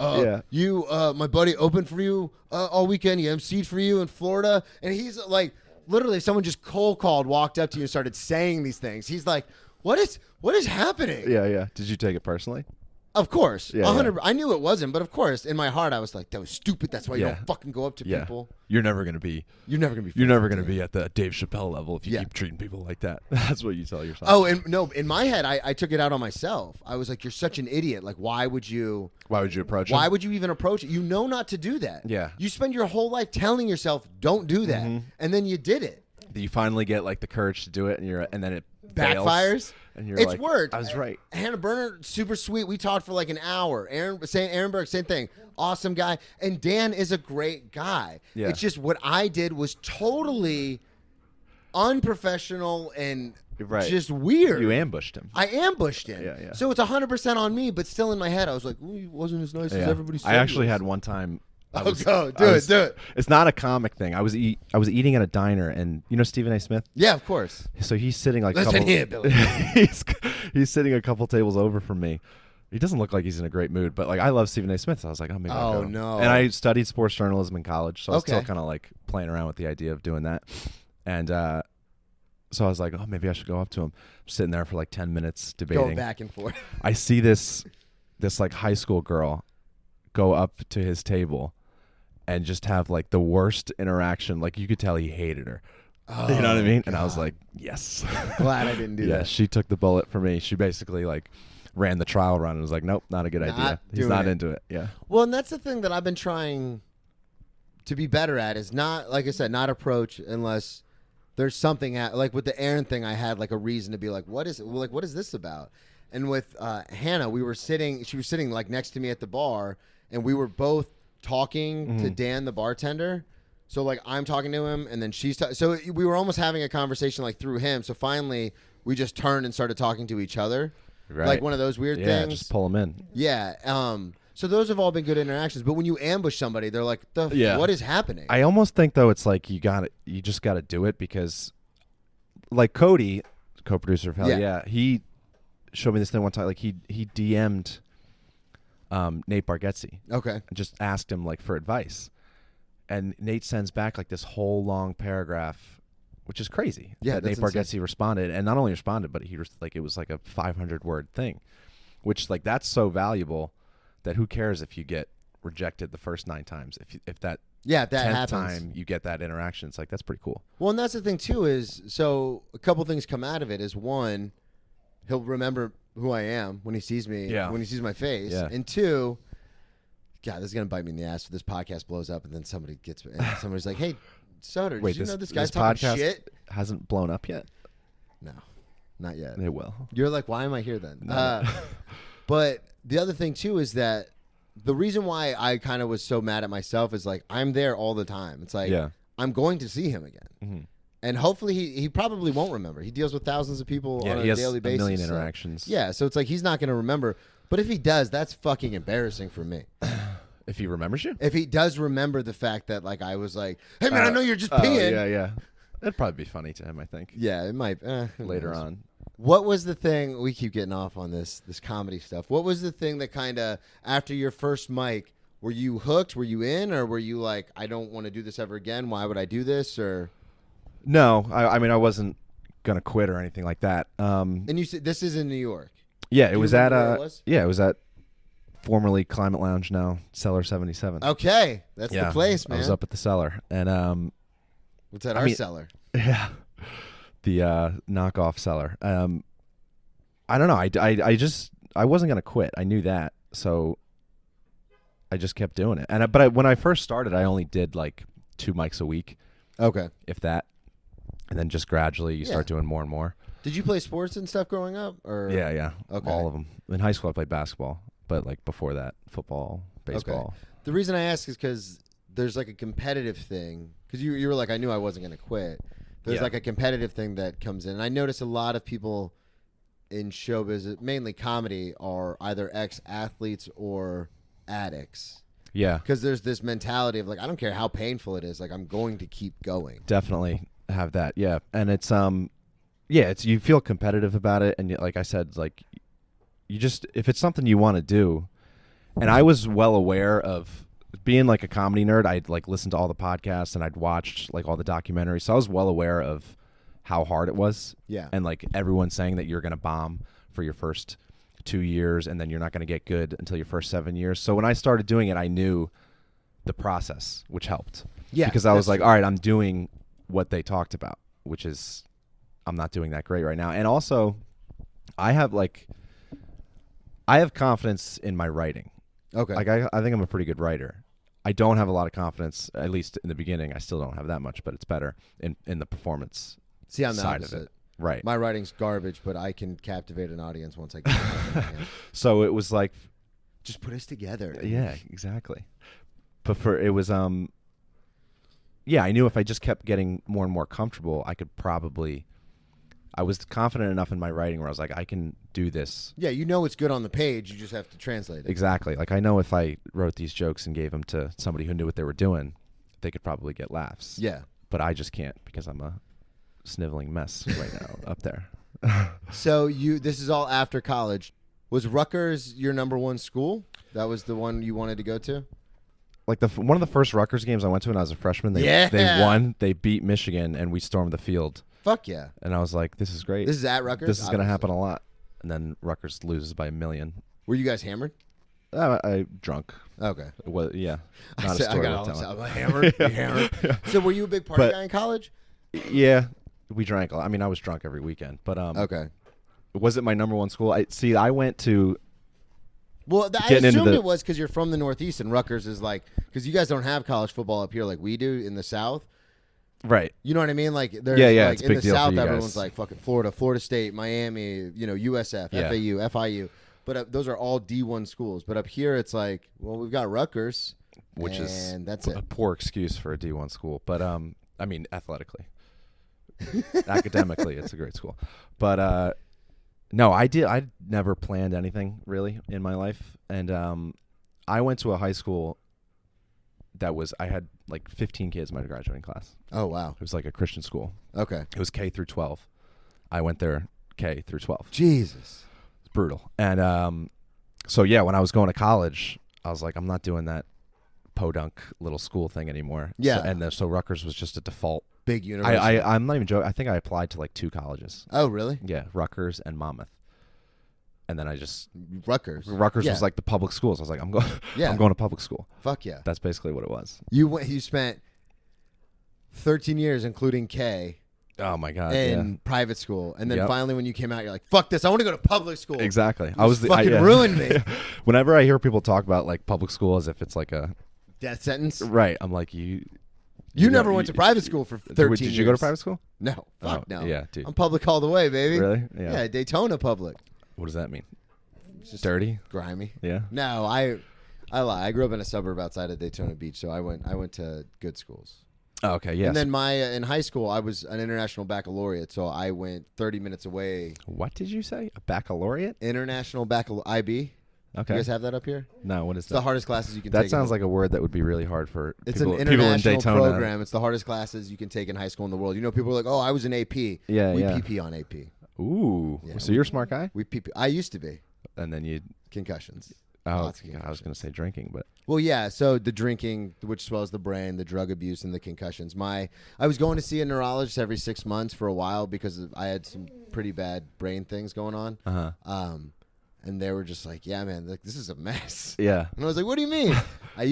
You, my buddy opened for you all weekend. He emceed for you in Florida. And he's like, literally, someone just cold called, walked up to you and started saying these things. He's like, what is happening? Yeah. Did you take it personally? Of course. Yeah, 100%. I knew it wasn't, but of course, in my heart, I was like, that was stupid. That's why you don't fucking go up to people. You're never going to be at the Dave Chappelle level if you keep treating people like that. That's what you tell yourself. Oh, and no, in my head, I took it out on myself. I was like, you're such an idiot. Like, why would you approach it? Why would you even approach it? You know not to do that. Yeah. You spend your whole life telling yourself, don't do that. Mm-hmm. And then you did it. You finally get like the courage to do it, and then it backfires. And you're it's like, worked. I was right. Hannah Berner, super sweet. We talked for like an hour. Aaron Berg, same thing. Awesome guy. And Dan is a great guy. Yeah. It's just what I did was totally unprofessional and just weird. You ambushed him. I ambushed him. Yeah. So it's 100% on me, but still in my head, I was like, he wasn't as nice as everybody said. I actually had one time. Do it. It's not a comic thing. I was eating at a diner, and you know Stephen A. Smith? Yeah, of course. So he's sitting like Listen here, Billy. he's sitting a couple tables over from me. He doesn't look like he's in a great mood, but like I love Stephen A. Smith, so I was like, maybe I'll go. No. And I studied sports journalism in college, so I was still kind of like playing around with the idea of doing that. And so I was like, maybe I should go up to him. I'm sitting there for like 10 minutes debating. Going back and forth. I see this like high school girl go up to his table and just have like the worst interaction. Like you could tell he hated her. Oh, you know what I mean? God. And I was like, yes. Glad I didn't do that. Yeah, she took the bullet for me. She basically like ran the trial run and was like, nope, not a good idea. He's not into it. Yeah. Well, and that's the thing that I've been trying to be better at is not, like I said, not approach unless there's something like with the Aaron thing. I had like a reason to be like, what is this about? And with Hannah, she was sitting like next to me at the bar, and we were both talking to Dan, the bartender. So like I'm talking to him, and then so we were almost having a conversation like through him. So finally, we just turned and started talking to each other, like one of those weird things. Yeah, just pull them in. Yeah. So those have all been good interactions. But when you ambush somebody, they're like, what is happening? I almost think though it's like you just got to do it because, like Cody, co-producer of Hell Yeah, he showed me this thing one time. Like he DM'd Nate Bargatze. Okay. And just asked him like for advice. And Nate sends back like this whole long paragraph, which is crazy. Yeah, that that's Nate Bargatze responded, and not only responded, but he was like it was like a 500-word thing, which like that's so valuable that who cares if you get rejected the first 9 times? If that 10th happens. time you get that interaction, it's like that's pretty cool. Well, and that's the thing too is so a couple things come out of it. Is one, he'll remember who I am when he sees me, when he sees my face, and 2. God, this is gonna bite me in the ass if this podcast blows up and then somebody's like, "Hey, Soder, did you know this guy's talking shit?" Hasn't blown up yet? No, not yet. It will. You're like, why am I here then? No. But the other thing too is that the reason why I kind of was so mad at myself is like I'm there all the time. It's like I'm going to see him again, and hopefully he probably won't remember. He deals with thousands of people on a daily basis. A million interactions. So it's like he's not going to remember. But if he does, that's fucking embarrassing for me. If he remembers you? If he does remember the fact that like I was like, hey man, I know you're just peeing. Yeah. That'd probably be funny to him, I think. Yeah, it might. Later on. What was the thing? We keep getting off on this comedy stuff. What was the thing that kind of after your first mic, were you hooked? Were you in, or were you like, I don't want to do this ever again? Why would I do this? Or no, I mean I wasn't gonna quit or anything like that. And you said this is in New York. Yeah, it was at it was formerly Climate Lounge, now Cellar 77. Okay, that's the place, man. I was up at the Cellar, and what's at our cellar? Yeah, the knockoff cellar. I don't know. I wasn't gonna quit. I knew that, so I just kept doing it. But when I first started, I only did like 2 mics a week. Okay, if that, and then just gradually you start doing more and more. Did you play sports and stuff growing up? Or yeah, okay. All of them. In high school, I played basketball, but like before that, football, baseball. Okay. The reason I ask is because there's like a competitive thing. Because you were like, I knew I wasn't going to quit. There's like a competitive thing that comes in. And I notice a lot of people in showbiz, mainly comedy, are either ex-athletes or addicts. Yeah. Because there's this mentality of like, I don't care how painful it is. Like, I'm going to keep going. Definitely have that. Yeah. And it's it's you feel competitive about it, and like I said, like you just if it's something you want to do, and I was well aware of being like a comedy nerd. I'd like listened to all the podcasts and I'd watched like all the documentaries, so I was well aware of how hard it was. Yeah, and like everyone saying that you're gonna bomb for your first 2 years, and then you're not gonna get good until your first 7 years. So when I started doing it, I knew the process, which helped. Yeah, because I was like, all right, I'm doing what they talked about, which is. I'm not doing that great right now. And also, I have confidence in my writing. Okay. Like I think I'm a pretty good writer. I don't have a lot of confidence, at least in the beginning. I still don't have that much, but it's better in the performance See, I'm side the opposite. of it. Right. My writing's garbage, but I can captivate an audience once I get it. So it was like, just put us together. Yeah, exactly. But it was yeah, I knew if I just kept getting more and more comfortable, I was confident enough in my writing where I was like, I can do this. Yeah, you know it's good on the page. You just have to translate it. Exactly. Like I know if I wrote these jokes and gave them to somebody who knew what they were doing, they could probably get laughs. Yeah. But I just can't because I'm a sniveling mess right now up there. So this is all after college. Was Rutgers your number one school? That was the one you wanted to go to? Like one of the first Rutgers games I went to when I was a freshman, they won. They beat Michigan, and we stormed the field. Fuck yeah. And I was like, this is great. This is at Rutgers? This is going to happen a lot. And then Rutgers loses by 1 million. Were you guys hammered? I drunk. Okay. Well, yeah. I'm hammered. Yeah. Hammered. Yeah. So were you a big party guy in college? Yeah. We drank a lot. I mean, I was drunk every weekend. But okay. Was it my number one school? I went to... Well, I assumed it was because you're from the Northeast, and Rutgers is like... Because you guys don't have college football up here like we do in the South. Right. You know what I mean? Like there's Yeah, like it's a in big the deal for South, you everyone's guys. like fucking Florida State, Miami, USF, Yeah. FAU, FIU. But those are all D1 schools. But up here, it's like, well, we've got Rutgers, Which is that's a it. poor excuse for a D1 school. But I mean, athletically, academically, it's a great school. But no, I never planned anything really in my life, and I went to a high school I had like 15 kids in my graduating class. Oh wow. It was like a Christian school. Okay. It was K through 12. I went there K through 12. Jesus. It's brutal. And so yeah, when I was going to college, I was like, I'm not doing that podunk little school thing anymore. Yeah. So Rutgers was just a default. Big university. I'm not even joking. I think I applied to like 2 colleges. Oh really? Yeah, Rutgers and Monmouth. And then I just Rutgers Rutgers Yeah. was like the public schools. I was like, I'm going. Yeah. I'm going to public school. Fuck yeah. That's basically what it was. You spent 13 years, including K, Oh my god. in private school, and then Yep. finally when you came out, you're like, fuck this, I want to go to public school. yeah. Exactly. You just fucking yeah. ruined me. Whenever I hear people talk about like public school as if it's like a Death sentence. right, I'm like You know, never went to private school for 13 years. Did you go to private school? No. Fuck Oh, no. yeah, dude. I'm public all the way, baby. Really? Yeah, Daytona public. What does that mean? It's just Dirty? grimy. Yeah. No, I lie. I grew up in a suburb outside of Daytona Beach, so I went to good schools. Oh, okay. Yes. And then in high school, I was an international baccalaureate, so I went 30 minutes away. What did you say? A baccalaureate? International baccalaureate, IB. Okay. You guys have that up here? No. What is It's the hardest classes you can take. That sounds like a word that would be really hard for It's people, an people in international Daytona. program. It's the hardest classes you can take in high school in the world. You know, people are like, "Oh, I was in AP." Yeah, we yeah. PP on AP. Ooh. Yeah, So you're a smart guy? We PP. I used to be And then you. concussions. Oh, Lots of God, I was concussions. going to say drinking, but. Well, yeah. So the drinking, which swells the brain, the drug abuse, and the concussions. I was going to see a neurologist every 6 months for a while because I had some pretty bad brain things going on. Uh-huh. And they were just like, "Yeah, man, like, this is a mess." Yeah. And I was like, "What do you mean?" I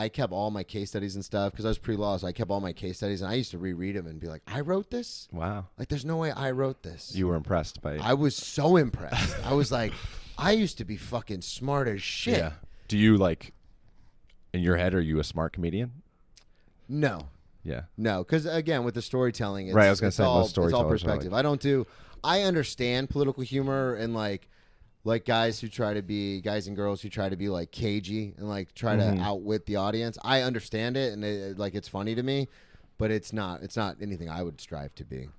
kept all my case studies and stuff because I was pre-law, so I kept all my case studies, and I used to reread them and be like, "I wrote this? Wow. Like, there's no way I wrote this." You were impressed by. I was so impressed. I was like, I used to be fucking smart as shit. Yeah. Do you like? In your head, are you a smart comedian? No, Yeah. because again, with the storytelling, it's, Right, I was gonna it's say all, most it's all storytellers are perspective. I understand political humor and like guys and girls who try to be like cagey and like try to outwit the audience. I understand it, and it's funny to me, but it's not anything I would strive to be.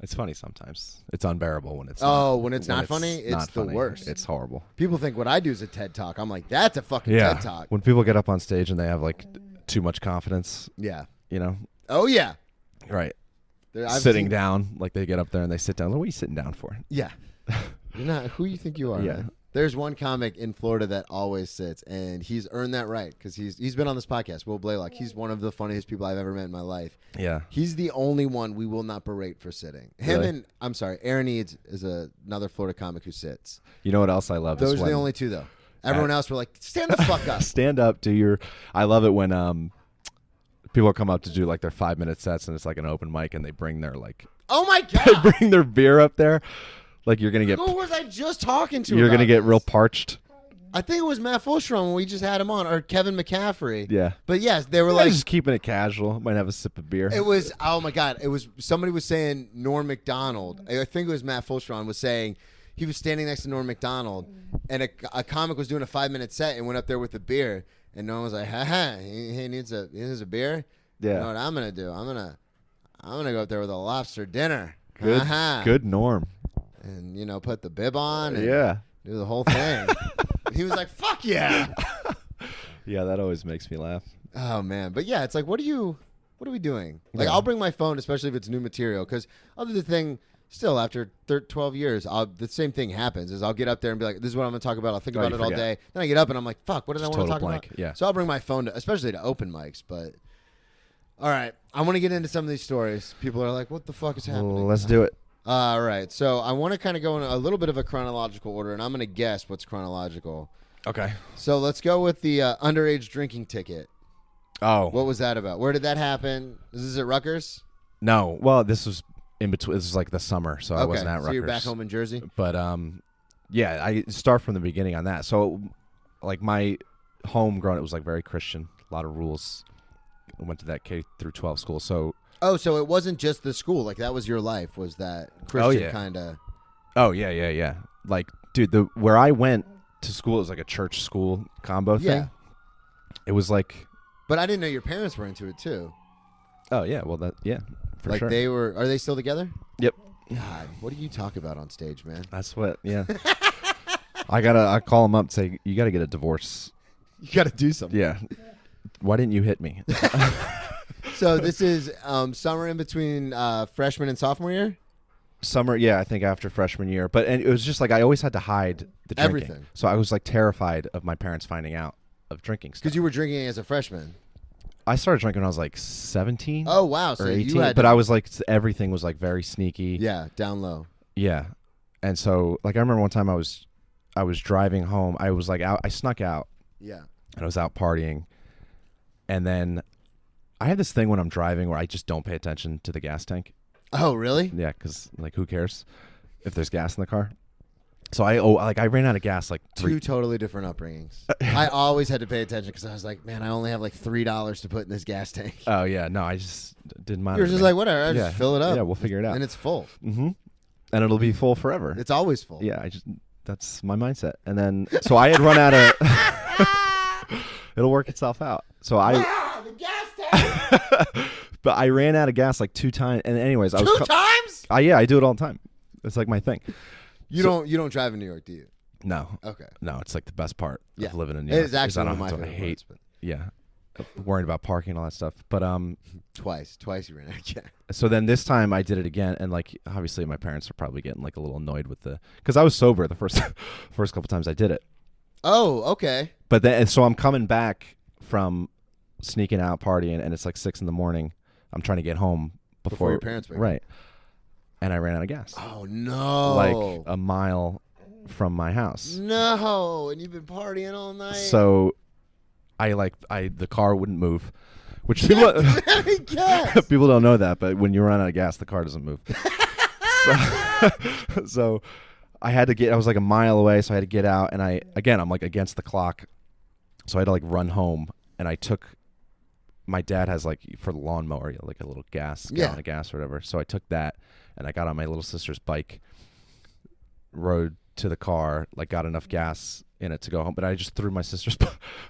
It's funny sometimes. It's unbearable when it's. When it's not funny, it's not the funny. worst. It's horrible. People think what I do is a TED Talk. I'm like, that's a fucking Yeah. TED Talk. When people get up on stage and they have like too much confidence, Yeah. you know, Oh yeah. right? I've Sitting seen- down, like they get up there and they sit down. What are you sitting down for? Yeah. You're not who you think you are. Yeah. Man. There's one comic in Florida that always sits, and he's earned that right because he's been on this podcast. Will Blaylock. He's one of the funniest people I've ever met in my life. Yeah. He's the only one we will not berate for sitting. Him Really? and I'm sorry, Aaron Eads is another Florida comic who sits. You know what else I love? Those is are when the only two though. Everyone else were like, stand the fuck up. stand up, do your. I love it when people come up to do like their 5-minute sets and it's like an open mic and they bring their like Oh my they god. bring their beer up there. Like you're gonna get. Who was I just talking to? You're about gonna get this? real parched. I think it was Matt Fulstrom when we just had him on, or Kevin McCaffrey. Yeah. But yes, they were Like like, just keeping it casual. Might have a sip of beer. it was, oh my God. It was, somebody was saying Norm MacDonald. I think it was Matt Fulstrom was saying he was standing next to Norm MacDonald and a comic was doing a 5-minute set and went up there with a beer. And Norm was like, he needs a beer. Yeah. You know what I'm going to do? I'm going to go up there with a lobster dinner. Good. Good Norm. And, put the bib on and Yeah. do the whole thing. And he was like, fuck yeah. Yeah, that always makes me laugh. Oh man, but yeah, it's like, what are we doing? Like, Yeah. I'll bring my phone, especially if it's new material, because I'll do the thing. Still, after 12 years, the same thing happens. Is I'll get up there and be like, "This is what I'm going to talk about." I'll think about you it all forget. day. Then I get up and I'm like, "Fuck, what did Just I want to total talk blank, about?" yeah. So I'll bring my phone, especially to open mics. But all right, I want to get into some of these stories. People are like, "What the fuck is happening?" Well, let's do it. All right, so I want to kind of go in a little bit of a chronological order, and I'm going to guess what's chronological. Okay. So let's go with the underage drinking ticket. Oh. What was that about? Where did that happen? Is this at Rutgers? No. Well, this was in between. This was like the summer, so I wasn't at Rutgers. So you're back home in Jersey? But yeah, I start from the beginning on that. So like my home growing, it was like very Christian, a lot of rules, went to that K through 12 school. So Oh, so it wasn't just the school. Like, that was your life, was that Christian yeah. kind of... Oh, yeah. Like, dude, where I went to school is like a church school combo thing. Yeah. It was like... But I didn't know your parents were into it, too. Oh, yeah. Well, for like, sure. they were... Are they still together? Yep. God, what do you talk about on stage, man? That's what, yeah. I call them up and say, you got to get a divorce. You got to do something. Yeah. Why didn't you hit me? So this is summer in between freshman and sophomore year? Summer, yeah, I think after freshman year. And it was just like I always had to hide the drinking. Everything. So I was like terrified of my parents finding out of drinking stuff. Because you were drinking as a freshman. I started drinking when I was like 17. Oh, wow. So or 18. you had But I was like, everything was like very sneaky. Yeah, down low. Yeah. And so like I remember one time I was driving home. I was like out. I snuck out. Yeah. And I was out partying. And then I have this thing when I'm driving where I just don't pay attention to the gas tank. Oh, really? Yeah, because like who cares if there's gas in the car? So I ran out of gas like Two totally different upbringings. I always had to pay attention because I was like, man, I only have like $3 to put in this gas tank. Oh yeah, no, I just didn't mind. You're just like, whatever, I just fill it up. Yeah, we'll figure it out. And it's full. Mm-hmm. And it'll be full forever. It's always full. Yeah, that's my mindset. And then so I had run out of. It'll work itself out. So the gas tank. But I ran out of gas like 2 times. And anyways, Two times? Yeah, I do it all the time. It's like my thing. You don't drive in New York, do you? No. Okay. No, it's like the best part of living in New It York. is actually I one don't of my have to favorite hate. parts, Yeah, worrying about parking and all that stuff. But Twice you ran out of gas. so then this time I did it again, and like obviously my parents are probably getting like a little annoyed with because I was sober the first couple times I did it. Oh, okay. But then so I'm coming back from sneaking out partying, and it's like 6 a.m. I'm trying to get home before your parents wake up. Right. And I ran out of gas. Oh no! Like a mile from my house. No, and you've been partying all night. So the car wouldn't move, which people people don't know that, but when you run out of gas, the car doesn't move. So I was like a mile away, so I had to get out, and I'm like against the clock, so I had to like run home, and I took. My dad has like for the lawnmower, like a little gallon of gas or whatever. So I took that, and I got on my little sister's bike, rode to the car, like got enough gas in it to go home. But I just threw my sister's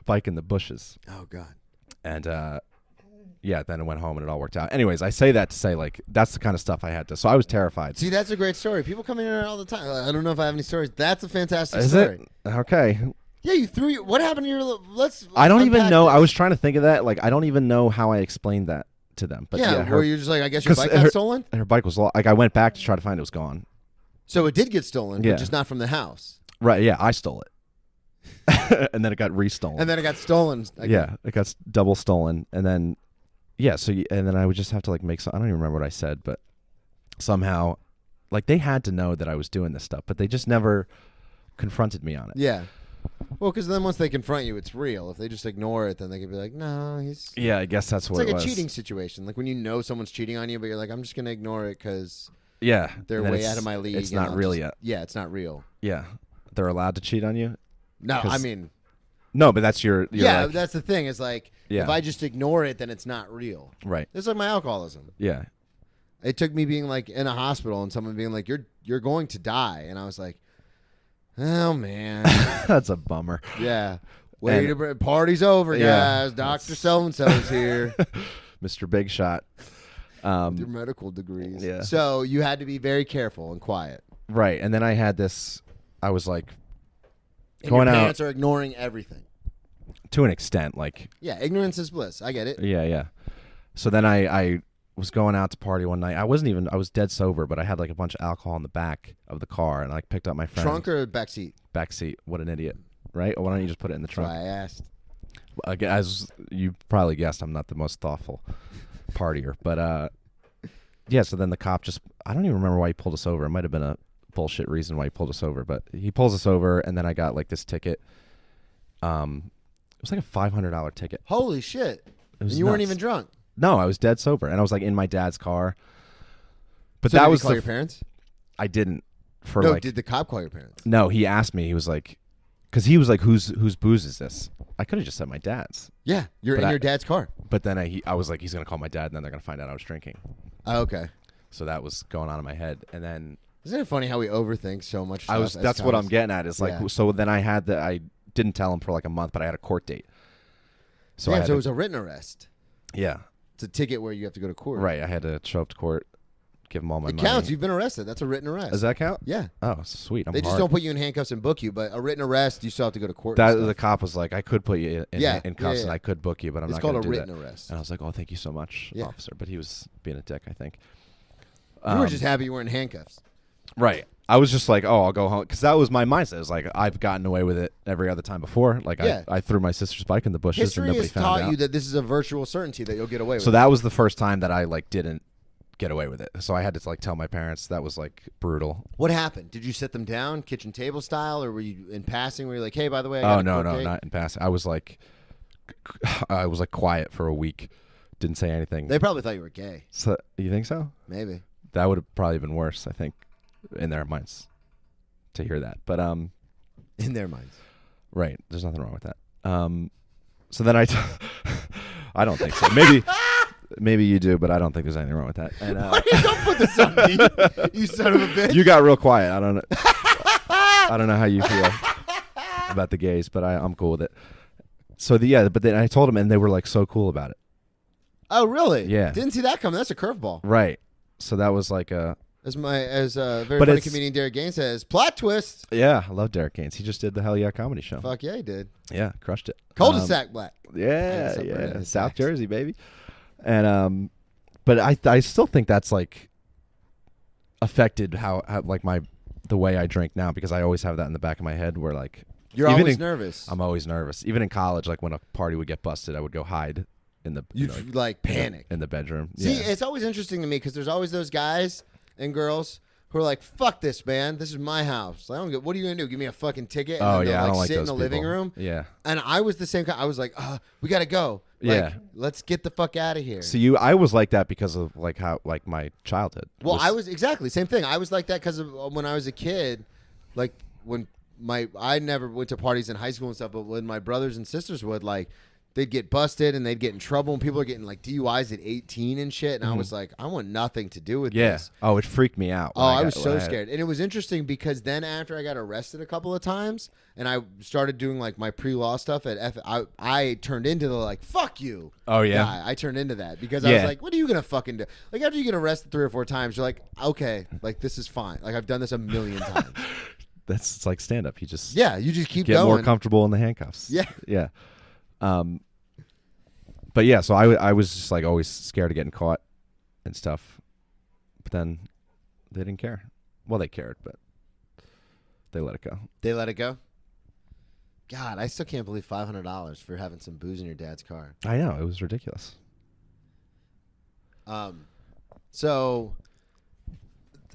bike in the bushes. Oh God. And then I went home and it all worked out. Anyways, I say that to say like that's the kind of stuff I had to. So I was terrified. See, that's a great story. People come in here all the time. I don't know if I have any stories. That's a fantastic Is story. it? Okay. Yeah, you threw. What happened to your? Let's. I don't even know. This. I was trying to think of that. Like I don't even know how I explained that to them. But yeah, where you're just like, I guess your bike got stolen. Her bike was like I went back to try to find it, was gone. So it did get stolen, but just not from the house. Right? Yeah, I stole it, and then it got restolen. And then it got stolen. Again. Yeah, it got double stolen, and then and then I would just have to like make some. I don't even remember what I said, but somehow, like they had to know that I was doing this stuff, but they just never confronted me on it. Yeah. Well, because then once they confront you, it's real. If they just ignore it, then they can be like, no, he's... Yeah, I guess that's what it was. It's like a cheating situation. Like when you know someone's cheating on you, but you're like, I'm just going to ignore it because they're way out of my league. It's not real yet. Yeah, it's not real. Yeah. They're allowed to cheat on you? No, I mean... No, but that's your yeah, like, that's the thing. It's like, if I just ignore it, then it's not real. Right. It's like my alcoholism. Yeah. It took me being like in a hospital and someone being like, you're going to die. And I was like, oh, man. That's a bummer. Yeah. Party's over, guys. Dr. So-and-so's here. Mr. Big Shot. Your medical degrees. Yeah. So you had to be very careful and quiet. Right. And then I had this, I was like, Your parents are ignoring everything. To an extent. Like. Yeah, ignorance is bliss. I get it. Yeah. So then I was going out to party one night. I was dead sober, but I had like a bunch of alcohol in the back of the car, and I picked up my friend. Trunk or back seat? Back seat. What an idiot. Right? Or why don't you just put it in the trunk? That's why I asked. As you probably guessed, I'm not the most thoughtful partier. But, so then the cop I don't even remember why he pulled us over. It might have been a bullshit reason why he pulled us over. But he pulls us over, and then I got like this ticket. It was like a $500 ticket. Holy shit. And you weren't even drunk? No, I was dead sober, and I was like in my dad's car. But so that did was you call your parents? I didn't. Did the cop call your parents? No, he asked me. He was like, because he was like, whose booze is this? I could have just said my dad's. Yeah, you're in your dad's car. But then I was like, he's gonna call my dad, and then they're gonna find out I was drinking. Oh, okay. So that was going on in my head, and then Isn't it funny how we overthink so much stuff? That's what I'm getting at. Is like, Yeah. so then I didn't tell him for like a month, but I had a court date. So So it was a written arrest. yeah, It's a ticket where you have to go to court. right. I had to show up to court, give him all my It money. counts. You've been arrested. That's a written arrest. Does that count? Yeah. Oh, sweet. I'm They just hard. don't put you in handcuffs and book you, but a written arrest, you still have to go to court. That and the stuff. cop was like, I could put you in Yeah, cuffs yeah. and I could book you, but I'm It's not called going a to do written that. arrest. And I was like, oh, thank you so much, Yeah. officer. But he was being a dick, I think. You were just happy you weren't in handcuffs. Right. I was just like, oh, I'll go home. Because that was my mindset. It was like, I've gotten away with it every other time before. Like, Yeah. I threw my sister's bike in the bushes History and nobody has found taught out. you that this is a virtual certainty that you'll get away with. So that was the first time that I, like, didn't get away with it. So I had to, like, tell my parents. That was, like, brutal. What happened? Did you sit them down, kitchen table style, or were you in passing? Were you like, hey, by the way, I got Oh, a no, court no, date? not in passing. I was, like, quiet for a week. Didn't say anything. They probably thought you were gay. So, you think so? Maybe. That would have probably been worse, I think, in their minds to hear that. But In their minds. right, there's nothing wrong with that. So then I don't think so. Maybe you do, but I don't think there's anything wrong with that. And Don't put this on me, you son of a bitch. you got real quiet. I don't know. I don't know how you feel about the gays, but I'm cool with it. So but then I told them, and they were like so cool about it. Oh, really? Yeah. Didn't see that coming. That's a curveball. Right. So that was like a As a very But funny it's- comedian Derek Gaines says, plot twist. yeah. I love Derek Gaines. He just did the Hell Yeah comedy show. Fuck yeah, he did. Yeah, crushed it. Cul-de-sac black. Yeah, Suburban yeah, and South Saks. Jersey, baby. And but I still think that's like affected how like the way I drink now, because I always have that in the back of my head where like You're even always in- nervous. I'm always nervous. Even in college, like when a party would get busted, I would go hide in the You'd like panic. in the bedroom. See, yeah. it's always interesting to me because there's always those guys and girls who are like, "Fuck this, man. This is my house. Like, I don't get. What are you gonna do? Give me a fucking ticket?" And Oh then they'll, yeah, I don't like sit those in the living people. room. Yeah. And I was the same kind. I was like, "We gotta go. Like, Yeah. let's get the fuck out of here." So I was like that because of like how like my childhood. Well, I was exactly same thing. I was like that because of when I was a kid, like when I never went to parties in high school and stuff, but when my brothers and sisters would, like, they'd get busted and they'd get in trouble, and people are getting like DUIs at 18 and shit, and I was like, I want nothing to do with yeah. this. Oh, it freaked me out. Oh, I was so scared. And it was interesting because then after I got arrested a couple of times and I started doing like my pre-law stuff at I turned into the like, fuck you. Oh, yeah? guy. I turned into that because I was Yeah. like, what are you going to fucking do? Like after you get arrested 3 or 4 times, you're like, okay, like this is fine. Like I've done this a million times. It's like stand up. You just Yeah, you just keep get going. more comfortable in the handcuffs. Yeah. Yeah. But yeah, so I was just like always scared of getting caught and stuff. But then they didn't care. Well, they cared, but they let it go. They let it go? God, I still can't believe $500 for having some booze in your dad's car. I know, it was ridiculous. So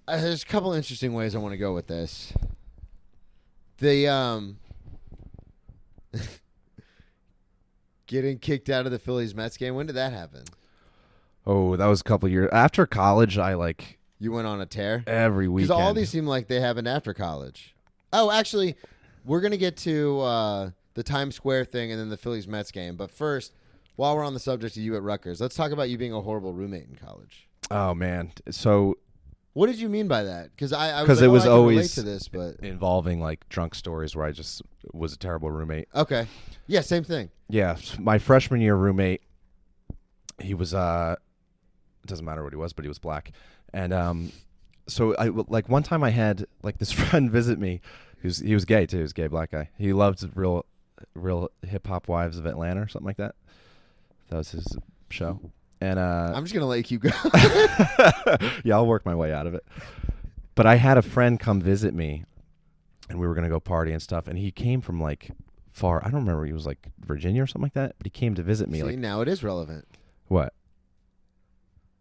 there's a couple interesting ways I want to go with this. The getting kicked out of the Phillies Mets game. When did that happen? Oh, that was a couple years after college. I like You went on a tear? every weekend. Because all these seem like they happened after college. Oh, actually, we're gonna get to the Times Square thing and then the Phillies Mets game. But first, while we're on the subject of you at Rutgers, let's talk about you being a horrible roommate in college. Oh man, so What did you mean by that? Because I was 'Cause like, it was I can relate always- to this, but involving like drunk stories where I just was a terrible roommate. okay, yeah, same thing. Yeah, my freshman year roommate, he was it doesn't matter what he was, but he was black. And so I like one time I had like this friend visit me. He was gay too. He was a gay black guy. He loved real hip hop wives of Atlanta or something like that. That was his show. And I'm just gonna let you keep going. yeah, I'll work my way out of it. But I had a friend come visit me, and we were gonna go party and stuff. And he came from like far. I don't remember. He was like Virginia or something like that. But he came to visit me. See, Like now it is relevant. what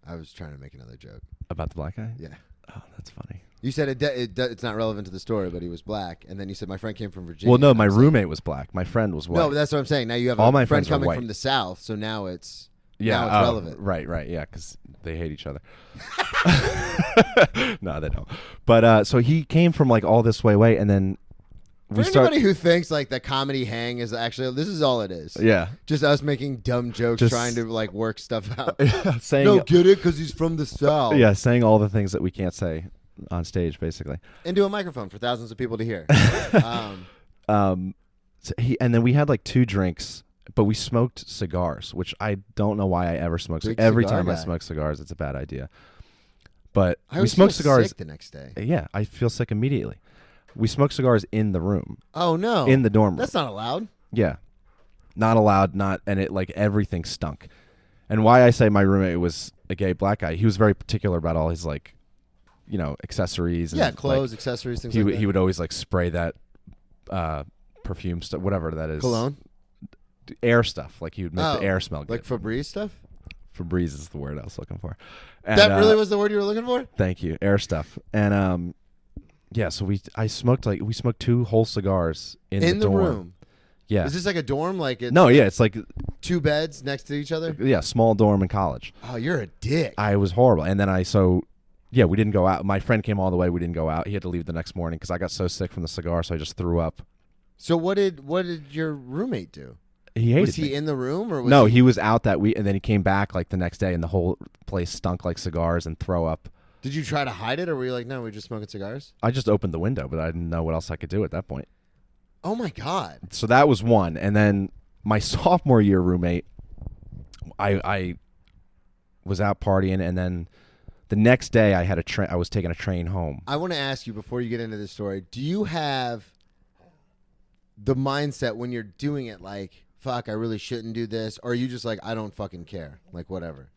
I was trying to make another joke. about the black guy? Yeah. Oh, that's funny. You said it's not relevant to the story, but he was black, and then you said my friend came from Virginia. Well, no, and my I'm saying- roommate was black. My friend was white. No, but that's what I'm saying. Now you have All a my friend friends are coming white. from the South, so now it's yeah, now it's relevant. Right, yeah, because they hate each other. No, they don't. But so he came from like all this way away, and then For anybody who thinks like the comedy hang is actually, this is all it is. Yeah. Just us making dumb jokes, trying to like work stuff out. saying, no, get it? Because he's from the South. Yeah, saying all the things that we can't say on stage, basically. Into a microphone for thousands of people to hear. And then we had like 2 drinks, but we smoked cigars, which I don't know why I ever smoke. Every time I smoke cigars, it's a bad idea. But we smoked cigars sick the next day. Yeah, I feel sick immediately. We smoked cigars in the room. Oh no! In the dorm room. That's not allowed. Yeah, not allowed. And it like everything stunk. And why I say my roommate was a gay black guy, he was very particular about all his like, accessories. And, clothes, like, accessories, things like that. He would always like spray that perfume stuff, whatever that is. Cologne? Air stuff. Like he would make the air smell good. Like Febreze stuff? Febreze is the word I was looking for. And, that really was the word you were looking for? Thank you. Air stuff. And yeah, so we smoked 2 whole cigars in the dorm. Room. Yeah. Is this like a dorm? Like it's No, yeah, it's like 2 beds next to each other? Yeah, small dorm in college. Oh, you're a dick. I was horrible. And then we didn't go out. My friend came all the way. We didn't go out. He had to leave the next morning because I got so sick from the cigar, so I just threw up. So what did your roommate do? He hated Was he me. in the room or was No, he was out that week, and then he came back like the next day, and the whole place stunk like cigars and throw up. Did you try to hide it, or were you like, no, we're just smoking cigars? I just opened the window, but I didn't know what else I could do at that point. Oh my God. So that was one. And then my sophomore year roommate, I was out partying, and then the next day I was taking a train home. I want to ask you before you get into this story, do you have the mindset when you're doing it like, fuck, I really shouldn't do this? Or are you just like, I don't fucking care? Like, whatever.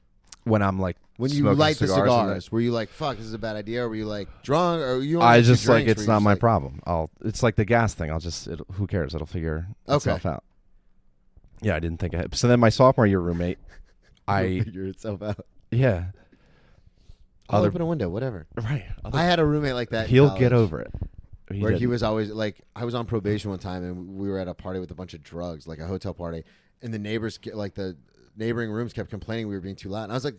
When I'm like, when you light the cigars, were you like, fuck, this is a bad idea? Or were you like drunk? Or you? I just like, it's not my problem. It's like the gas thing. Who cares? It'll figure itself out. Yeah, I didn't think ahead. So then my sophomore year roommate, figure itself out. Yeah. I'll open a window, whatever. Right. I had a roommate like that. He'll get over it. He was always like, I was on probation one time and we were at a party with a bunch of drugs, like a hotel party, and the neighbors, like the neighboring rooms, kept complaining we were being too loud. And I was like,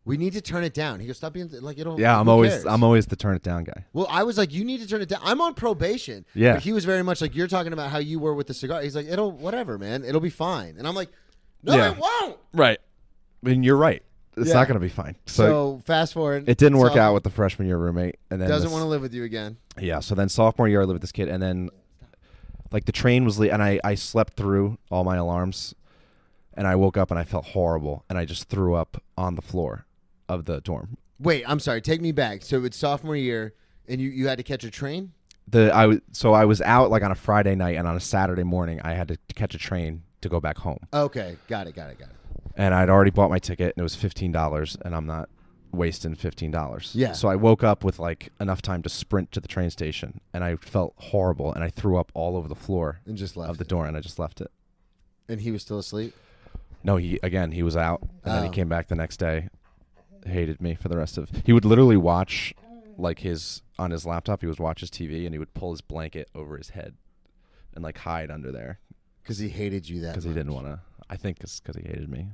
we need to turn it down. He goes, stop being like, you don't. Yeah, I'm always the turn it down guy. Well, I was like, you need to turn it down. I'm on probation. Yeah. But he was very much like, you're talking about how you were with the cigar. He's like, whatever, man. It'll be fine. And I'm like, no, it won't. Right. I mean, you're right. It's not going to be fine. So fast forward. It didn't work out with the freshman year roommate, and then doesn't want to live with you again. Yeah. So then sophomore year, I lived with this kid, and then like the train was late, and I slept through all my alarms, and I woke up and I felt horrible, and I just threw up on the floor of the dorm. Wait, I'm sorry. Take me back. So it's sophomore year, and you had to catch a train? I was out like on a Friday night, and on a Saturday morning, I had to catch a train to go back home. Okay, got it. And I'd already bought my ticket, and it was $15, and I'm not wasting $15. Yeah. So I woke up with like enough time to sprint to the train station, and I felt horrible, and I threw up all over the floor and just left of the door, and I just left it. And he was still asleep? No, he was out, and then he came back the next day. Hated me for the rest of. He would literally watch like on his laptop. He would watch his TV, and he would pull his blanket over his head and like hide under there because he hated you that. Because he didn't want to. I think it's because he hated me.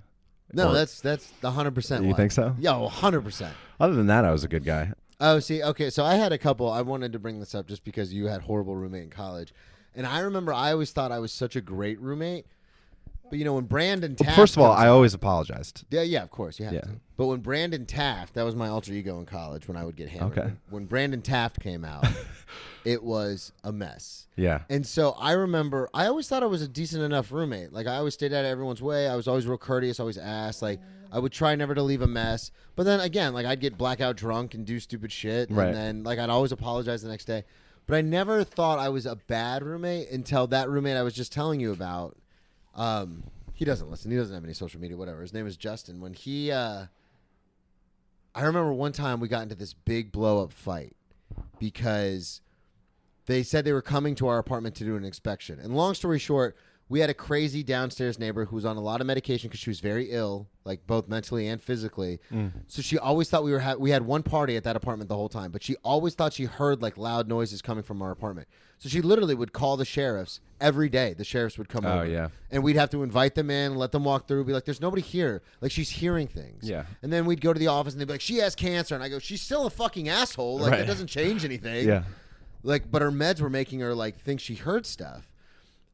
No, that's the 100%. You think so? Yeah, 100%. Other than that, I was a good guy. Oh, see, okay, so I had a couple. I wanted to bring this up just because you had horrible roommate in college, and I remember I always thought I was such a great roommate. But when Brandon Taft. First of all, I always apologized. Yeah, of course you have to. But when Brandon Taft, that was my alter ego in college when I would get hammered. Okay. When Brandon Taft came out, it was a mess. Yeah. And so I remember, I always thought I was a decent enough roommate. Like I always stayed out of everyone's way. I was always real courteous, always asked. Like I would try never to leave a mess. But then again, like I'd get blackout drunk and do stupid shit. Right. And then like I'd always apologize the next day. But I never thought I was a bad roommate until that roommate I was just telling you about. He doesn't listen. He doesn't have any social media, whatever. His name is Justin. When he, I remember one time we got into this big blow-up fight because they said they were coming to our apartment to do an inspection. And long story short, we had a crazy downstairs neighbor who was on a lot of medication because she was very ill, like both mentally and physically. So she always thought we had one party at that apartment the whole time, but she always thought she heard like loud noises coming from our apartment. So she literally would call the sheriffs every day. The sheriffs would come over. Yeah. And we'd have to invite them in, let them walk through, be like, there's nobody here. Like, she's hearing things. Yeah. And then we'd go to the office, and they'd be like, she has cancer. And I go, she's still a fucking asshole. Like, Right. It doesn't change anything. Yeah. Like, but her meds were making her like think she heard stuff.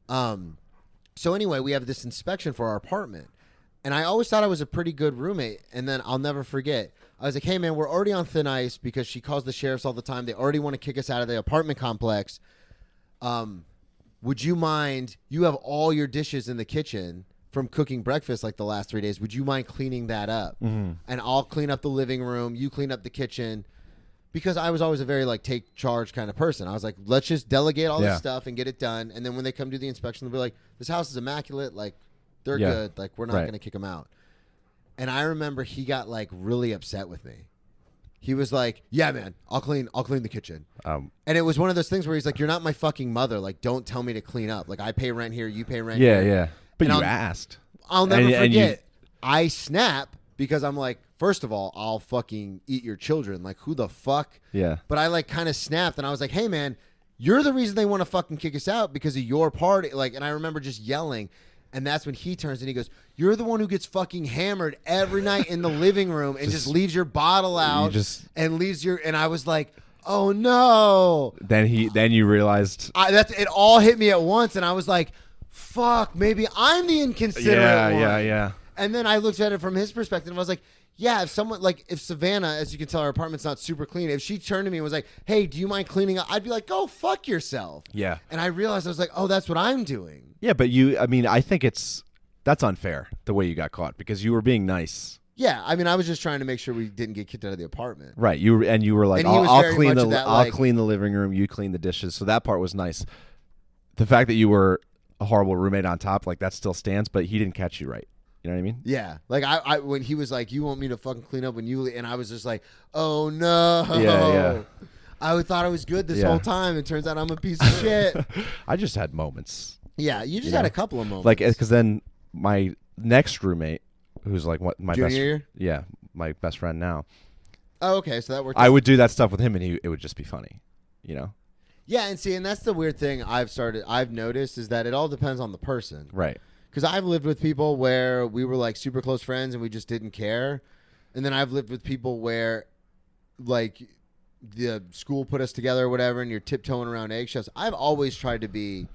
So anyway, we have this inspection for our apartment. And I always thought I was a pretty good roommate. And then I'll never forget. I was like, hey, man, we're already on thin ice because she calls the sheriffs all the time. They already want to kick us out of the apartment complex. Would you mind, you have all your dishes in the kitchen from cooking breakfast like the last 3 days. Would you mind cleaning that up? Mm-hmm. And I'll clean up the living room. You clean up the kitchen. Because I was always a very like take charge kind of person. I was like, let's just delegate all this stuff and get it done. And then when they come do the inspection, they'll be like, this house is immaculate. Like, they're good. Like, we're not going to kick them out. And I remember he got like really upset with me. He was like, yeah, man, I'll clean the kitchen. And it was one of those things where he's like, you're not my fucking mother. Like, don't tell me to clean up. Like, I pay rent here. You pay rent here. Yeah. But and you asked. I'll never forget. I snap because I'm like, first of all, I'll fucking eat your children. Like, who the fuck? Yeah. But I like kind of snapped and I was like, hey, man, you're the reason they want to fucking kick us out because of your party. Like, and I remember just yelling. And that's when he turns and he goes, you're the one who gets fucking hammered every night in the living room and just leaves your bottle out and leaves your. And I was like, oh no. Then you realized it all hit me at once. And I was like, fuck, maybe I'm the inconsiderate one. Yeah. And then I looked at it from his perspective and I was like, yeah, if Savannah, as you can tell, our apartment's not super clean. If she turned to me and was like, hey, do you mind cleaning up? I'd be like, go fuck yourself. Yeah. And I realized I was like, oh, that's what I'm doing. Yeah, but I think that's unfair the way you got caught because you were being nice. Yeah, I mean, I was just trying to make sure we didn't get kicked out of the apartment. Right. You were like, I'll clean the living room, you clean the dishes. So that part was nice. The fact that you were a horrible roommate on top, like that still stands, but he didn't catch you right. You know what I mean? Yeah. Like I when he was like, you want me to fucking clean up when you, and I was just like, oh no. Yeah. I thought I was good this whole time. It turns out I'm a piece of shit. I just had moments. Yeah, you just had a couple of moments. Like, because then my next roommate, who's like my Junior year? Yeah, my best friend now. Oh, okay, so that worked. I would do that stuff with him, and it would just be funny, you know. Yeah, and that's the weird thing I've noticed is that it all depends on the person, right? Because I've lived with people where we were like super close friends and we just didn't care, and then I've lived with people where, like, the school put us together or whatever, and you're tiptoeing around eggshells. I've always tried to be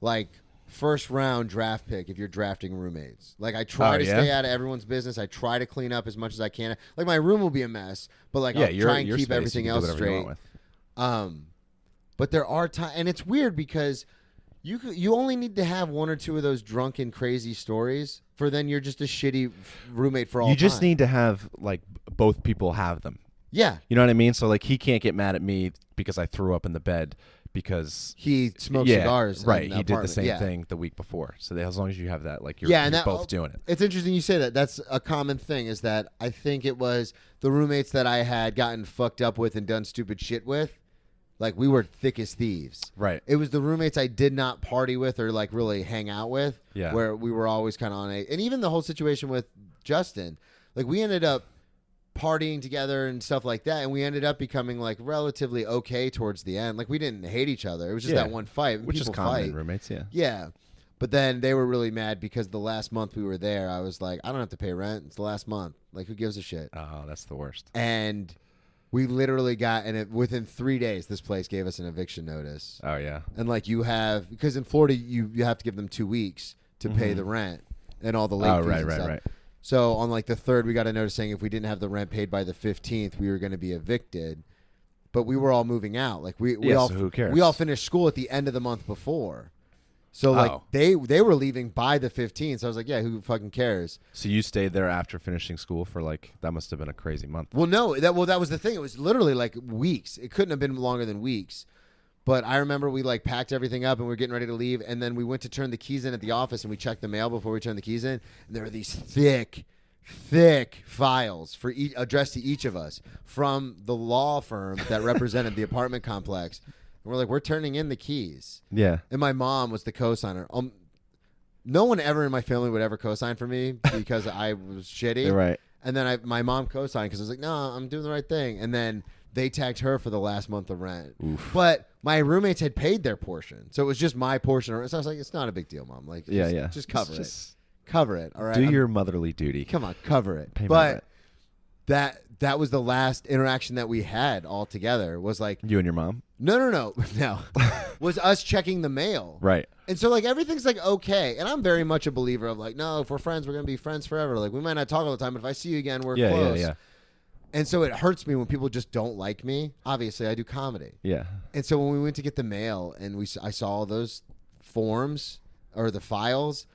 like first round draft pick if you're drafting roommates. Like, I try to stay out of everyone's business. I try to clean up as much as I can. Like, my room will be a mess, but like I'll try and keep everything else straight. But there are times, and it's weird because you only need to have one or two of those drunken crazy stories for then you're just a shitty roommate for all time. You just need to have like both people have them. Yeah. You know what I mean? So like he can't get mad at me because I threw up in the bed because he smoked cigars. Right. He did the same thing the week before. So as long as you have that, like you're both doing it. It's interesting you say that. That's a common thing is that I think it was the roommates that I had gotten fucked up with and done stupid shit with. Like, we were thick as thieves. Right. It was the roommates I did not party with or like really hang out with. Yeah. Where we were always kind of on and even the whole situation with Justin, like we ended up partying together and stuff like that, and we ended up becoming like relatively okay towards the end. Like, we didn't hate each other. It was just that one fight. Which is common in roommates, Yeah. But then they were really mad because the last month we were there, I was like, I don't have to pay rent. It's the last month. Like, who gives a shit? Oh, that's the worst. And we literally got, within 3 days, this place gave us an eviction notice. Oh, yeah. And like because in Florida, you have to give them 2 weeks to pay the rent and all the late fees and stuff. Right. So on like the 3rd, we got a notice saying if we didn't have the rent paid by the 15th, we were going to be evicted. But we were all moving out. Like we all, so who cares? We all finished school at the end of the month before. So like they were leaving by the 15th. So I was like, yeah, who fucking cares? So you stayed there after finishing school for like, that must have been a crazy month. Well, no, that was the thing. It was literally like weeks. It couldn't have been longer than weeks. But I remember we like packed everything up and we were getting ready to leave. And then we went to turn the keys in at the office and we checked the mail before we turned the keys in. And there were these thick files for addressed to each of us from the law firm that represented the apartment complex. And we're like, we're turning in the keys. Yeah. And my mom was the co-signer. No one ever in my family would ever co-sign for me because I was shitty. Right. And then my mom co-signed because I was like, no, I'm doing the right thing. And then they tagged her for the last month of rent. Oof. But my roommates had paid their portion. So it was just my portion. So I was like, it's not a big deal, Mom. Like, just cover it. Cover it, all right? Do your motherly duty. Come on, cover it. Pay my but rent. that was the last interaction that we had all together. Was like You and your mom? no. Was us checking the mail. Right. And so, like, everything's, like, okay. And I'm very much a believer of, like, no, if we're friends, we're going to be friends forever. Like, we might not talk all the time, but if I see you again, we're close. Yeah. And so it hurts me when people just don't like me. Obviously, I do comedy. Yeah. And so when we went to get the mail and I saw all those forms or the files,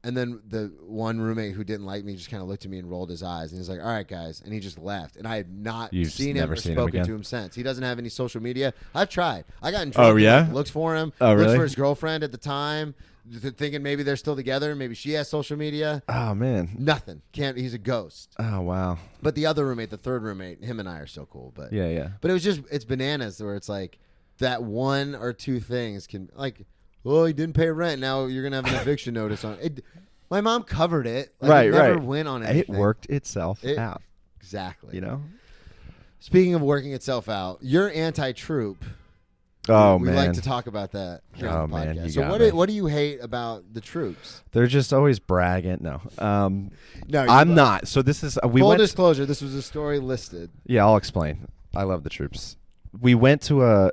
and then the one roommate who didn't like me just kind of looked at me and rolled his eyes. And he's like, all right, guys. And he just left. And I had not seen him or spoken to him since. He doesn't have any social media. I've tried. I got in trouble. Oh, yeah? Looked for him. Oh, really? Looked for his girlfriend at the time, thinking maybe they're still together. Maybe she has social media. Oh, man. Nothing. Can't. He's a ghost. Oh, wow. But the other roommate, the third roommate, him and I are so cool. But Yeah. But it was just, it's bananas where it's like that one or two things can, like, oh, he didn't pay rent. Now you're going to have an eviction notice on it. My mom covered it. Like, it never went on anything. It worked itself out. Exactly. You know? Speaking of working itself out, you're anti-troop. Oh, we man. like to talk about that here on the man, podcast. you So got me. what do you hate about the troops? They're just always bragging. No. No, I'm not. So this is... we full went disclosure, this was a story listed. Yeah, I'll explain. I love the troops. We went to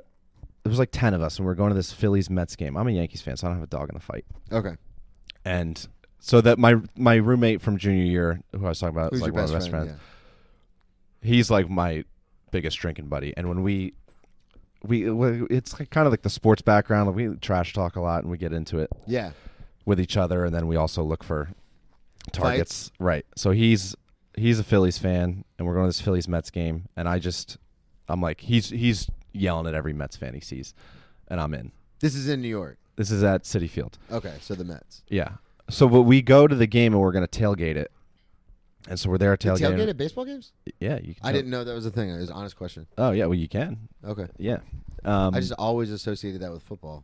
it was like 10 of us, and we were going to this Phillies-Mets game. I'm a Yankees fan, so I don't have a dog in the fight. Okay. And so that my roommate from junior year, who I was talking about, Who's is like your one of my best friend? friends. He's like my biggest drinking buddy. And when we it's like kind of like the sports background. We trash talk a lot, and we get into it Yeah. with each other, and then we also look for targets. Right. So he's a Phillies fan, and we're going to this Phillies-Mets game, and I'm like, he's yelling at every Mets fan he sees, and I'm in. This is in New York. This is at Citi Field. Okay, so the Mets. Yeah. So but we go to the game, and we're going to tailgate it. And so we're there tailgating. Tailgate at baseball games? Yeah. You can I didn't know that was a thing. It was an honest question. Oh, yeah. Well, you can. Okay. Yeah. I just always associated that with football.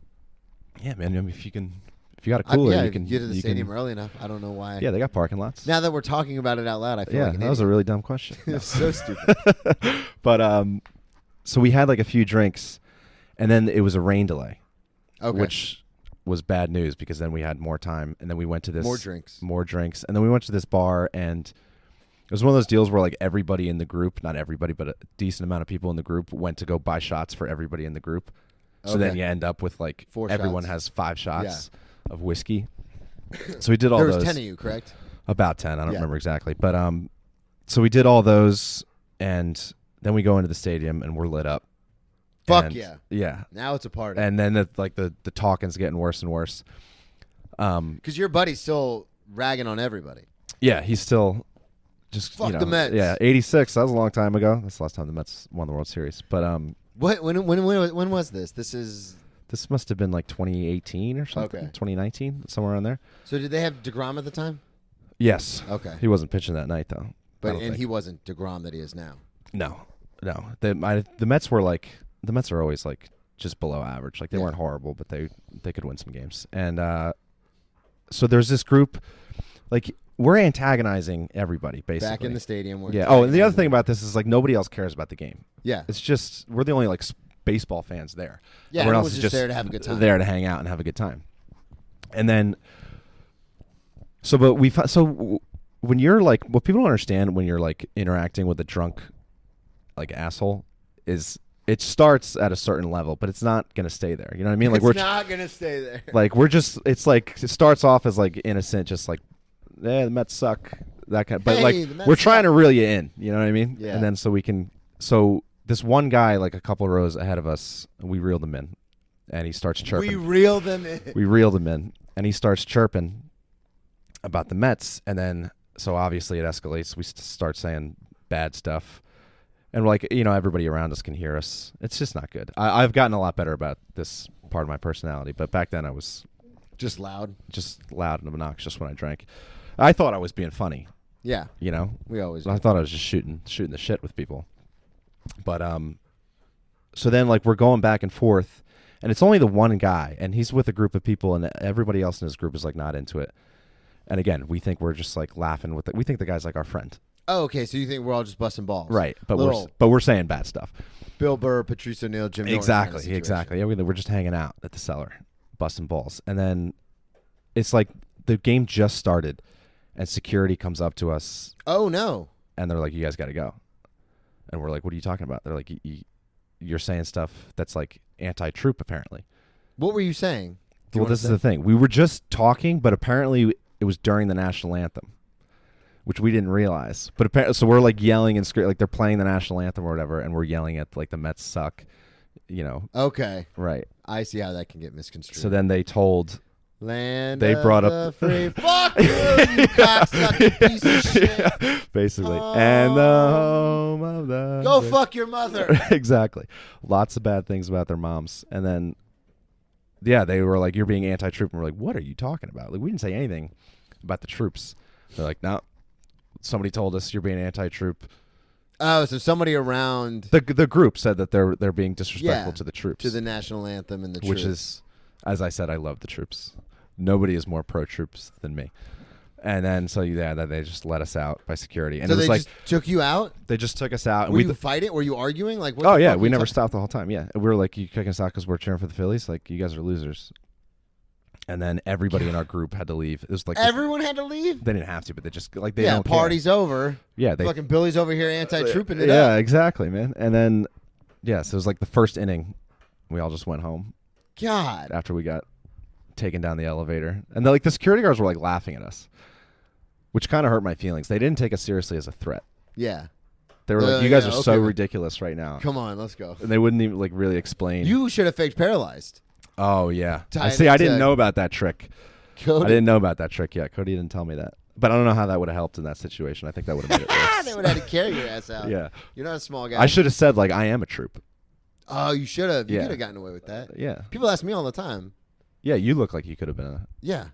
Yeah, man. I mean, if you got a cooler, yeah, you can get to the you stadium can, early enough. I don't know why. Yeah, they got parking lots. Now that we're talking about it out loud, I feel Yeah, like an that was a idiot. really dumb question. It's so stupid. But so we had like a few drinks, and then it was a rain delay, Okay. which was bad news because then we had more time, and then we went to this More drinks. and then we went to this bar, and it was one of those deals where like everybody in the group, not everybody, but a decent amount of people in the group went to go buy shots for everybody in the group. So then Okay. you end up with like 4 everyone shots. has 5 shots of whiskey. So we did all There those. was 10 of you, correct? About 10. I don't Yeah. remember exactly. But so we did all those, and then we go into the stadium, and we're lit up. Fuck And- yeah. Yeah. Now it's a party. And then the talking's getting worse and worse. Because your buddy's still ragging on everybody. Yeah, he's still just Fuck the Mets. Yeah, 86. That was a long time ago. That's the last time the Mets won the World Series. But What? When was this? this must have been like 2018 or something. Okay. 2019, somewhere around there. So did they have DeGrom at the time? Yes. Okay. He wasn't pitching that night though. But I don't think. he wasn't DeGrom that he is now. No. The Mets were like the Mets are always like just below average. Like they Yeah. weren't horrible, but they could win some games. And so there's this group, like we're antagonizing everybody basically. Back in the stadium. Yeah. Oh, and the other thing about this is like nobody else cares about the game. Yeah. It's just we're the only like baseball fans there. Yeah. Everyone Everyone's else is just there to have a good time. There to hang out and have a good time. And then, when you're like, what people don't understand when you're like interacting with a drunk, like asshole, is it starts at a certain level, but it's not gonna stay there. You know what I mean? Like It's not gonna stay there. like we're just. It's like it starts off as like innocent, just like, the Mets suck. That kind. But Hey, like the Mets we're trying suck. to reel you in. You know what I mean? Yeah. And then so this one guy, like a couple rows ahead of us, we reeled him in, and he starts chirping. We reel them in. We reeled him in, and he starts chirping about the Mets, and then so obviously it escalates. We start saying bad stuff, and we're like, everybody around us can hear us. It's just not good. I've gotten a lot better about this part of my personality, but back then I was Just loud. just loud and obnoxious when I drank. I thought I was being funny, Yeah. We always do. I thought I was just shooting the shit with people. But so then like we're going back and forth, and it's only the one guy, and he's with a group of people, and everybody else in his group is like not into it. And again, we think we're just like laughing with it. We think the guy's like our friend, Oh, okay. So you think we're all just busting balls? right? But Little we're saying bad stuff. Bill Burr, Patrice O'Neal, Jim Norton kind of Exactly, situation. exactly. Yeah, we're just hanging out at the cellar, busting balls, and then it's like the game just started, and security comes up to us, Oh no. and they're like, "You guys got to go." And we're like, what are you talking about? They're like, you're saying stuff that's like anti-troop, apparently. What were you saying? Well, this is the thing. We were just talking, but apparently it was during the national anthem, which we didn't realize. But apparently, so we're like yelling and screaming, like they're playing the national anthem or whatever, and we're yelling at like the Mets suck, you know. Okay. Right. I see how that can get misconstrued. So then they told... They brought up the free. Fuck you, you cocksucking piece of shit. Basically. And the home of the... Go fuck your mother. Exactly. Lots of bad things about their moms. And then, yeah, they were like, you're being anti-troop. And we're like, what are you talking about? Like, we didn't say anything about the troops. They're like, no, somebody told us you're being anti-troop. Oh, so somebody around... The group said that they're being disrespectful to the troops. To the national anthem and the troops. Which is, as I said, I love the troops. Nobody is more pro-troops than me. And then, so yeah, they just let us out by security. And so it was they like, just took you out? They just took us out. And Were you fighting? Were you arguing? Like, what oh, the yeah, fuck we never stopped the whole time. Yeah. We were like, you kicking us out because we're cheering for the Phillies? Like, you guys are losers. And then everybody in our group had to leave. It was like... Everyone had to leave? They didn't have to, but they just, like, they yeah, don't party's care. over. Yeah. Fucking Billy's over here anti-trooping it up. Yeah, exactly, man. And then, yeah, so it was like the first inning. We all just went home. God. After we got taken down the elevator. And the security guards were like laughing at us, which kind of hurt my feelings. They didn't take us seriously as a threat. Yeah. They were like, you guys are okay, so ridiculous right now. Come on, let's go. And they wouldn't even like really explain. You should have faked paralyzed. Oh, yeah. I didn't know about that trick. Cody. I didn't know about that trick yet. Cody didn't tell me that. But I don't know how that would have helped in that situation. I think that would have made it worse. They would have had to carry your ass out. Yeah. You're not a small guy. I should have said, like, I am a troop. Oh, you should have. You Yeah. could have gotten away with that. Yeah. People ask me all the time. Yeah, you look like you could have been a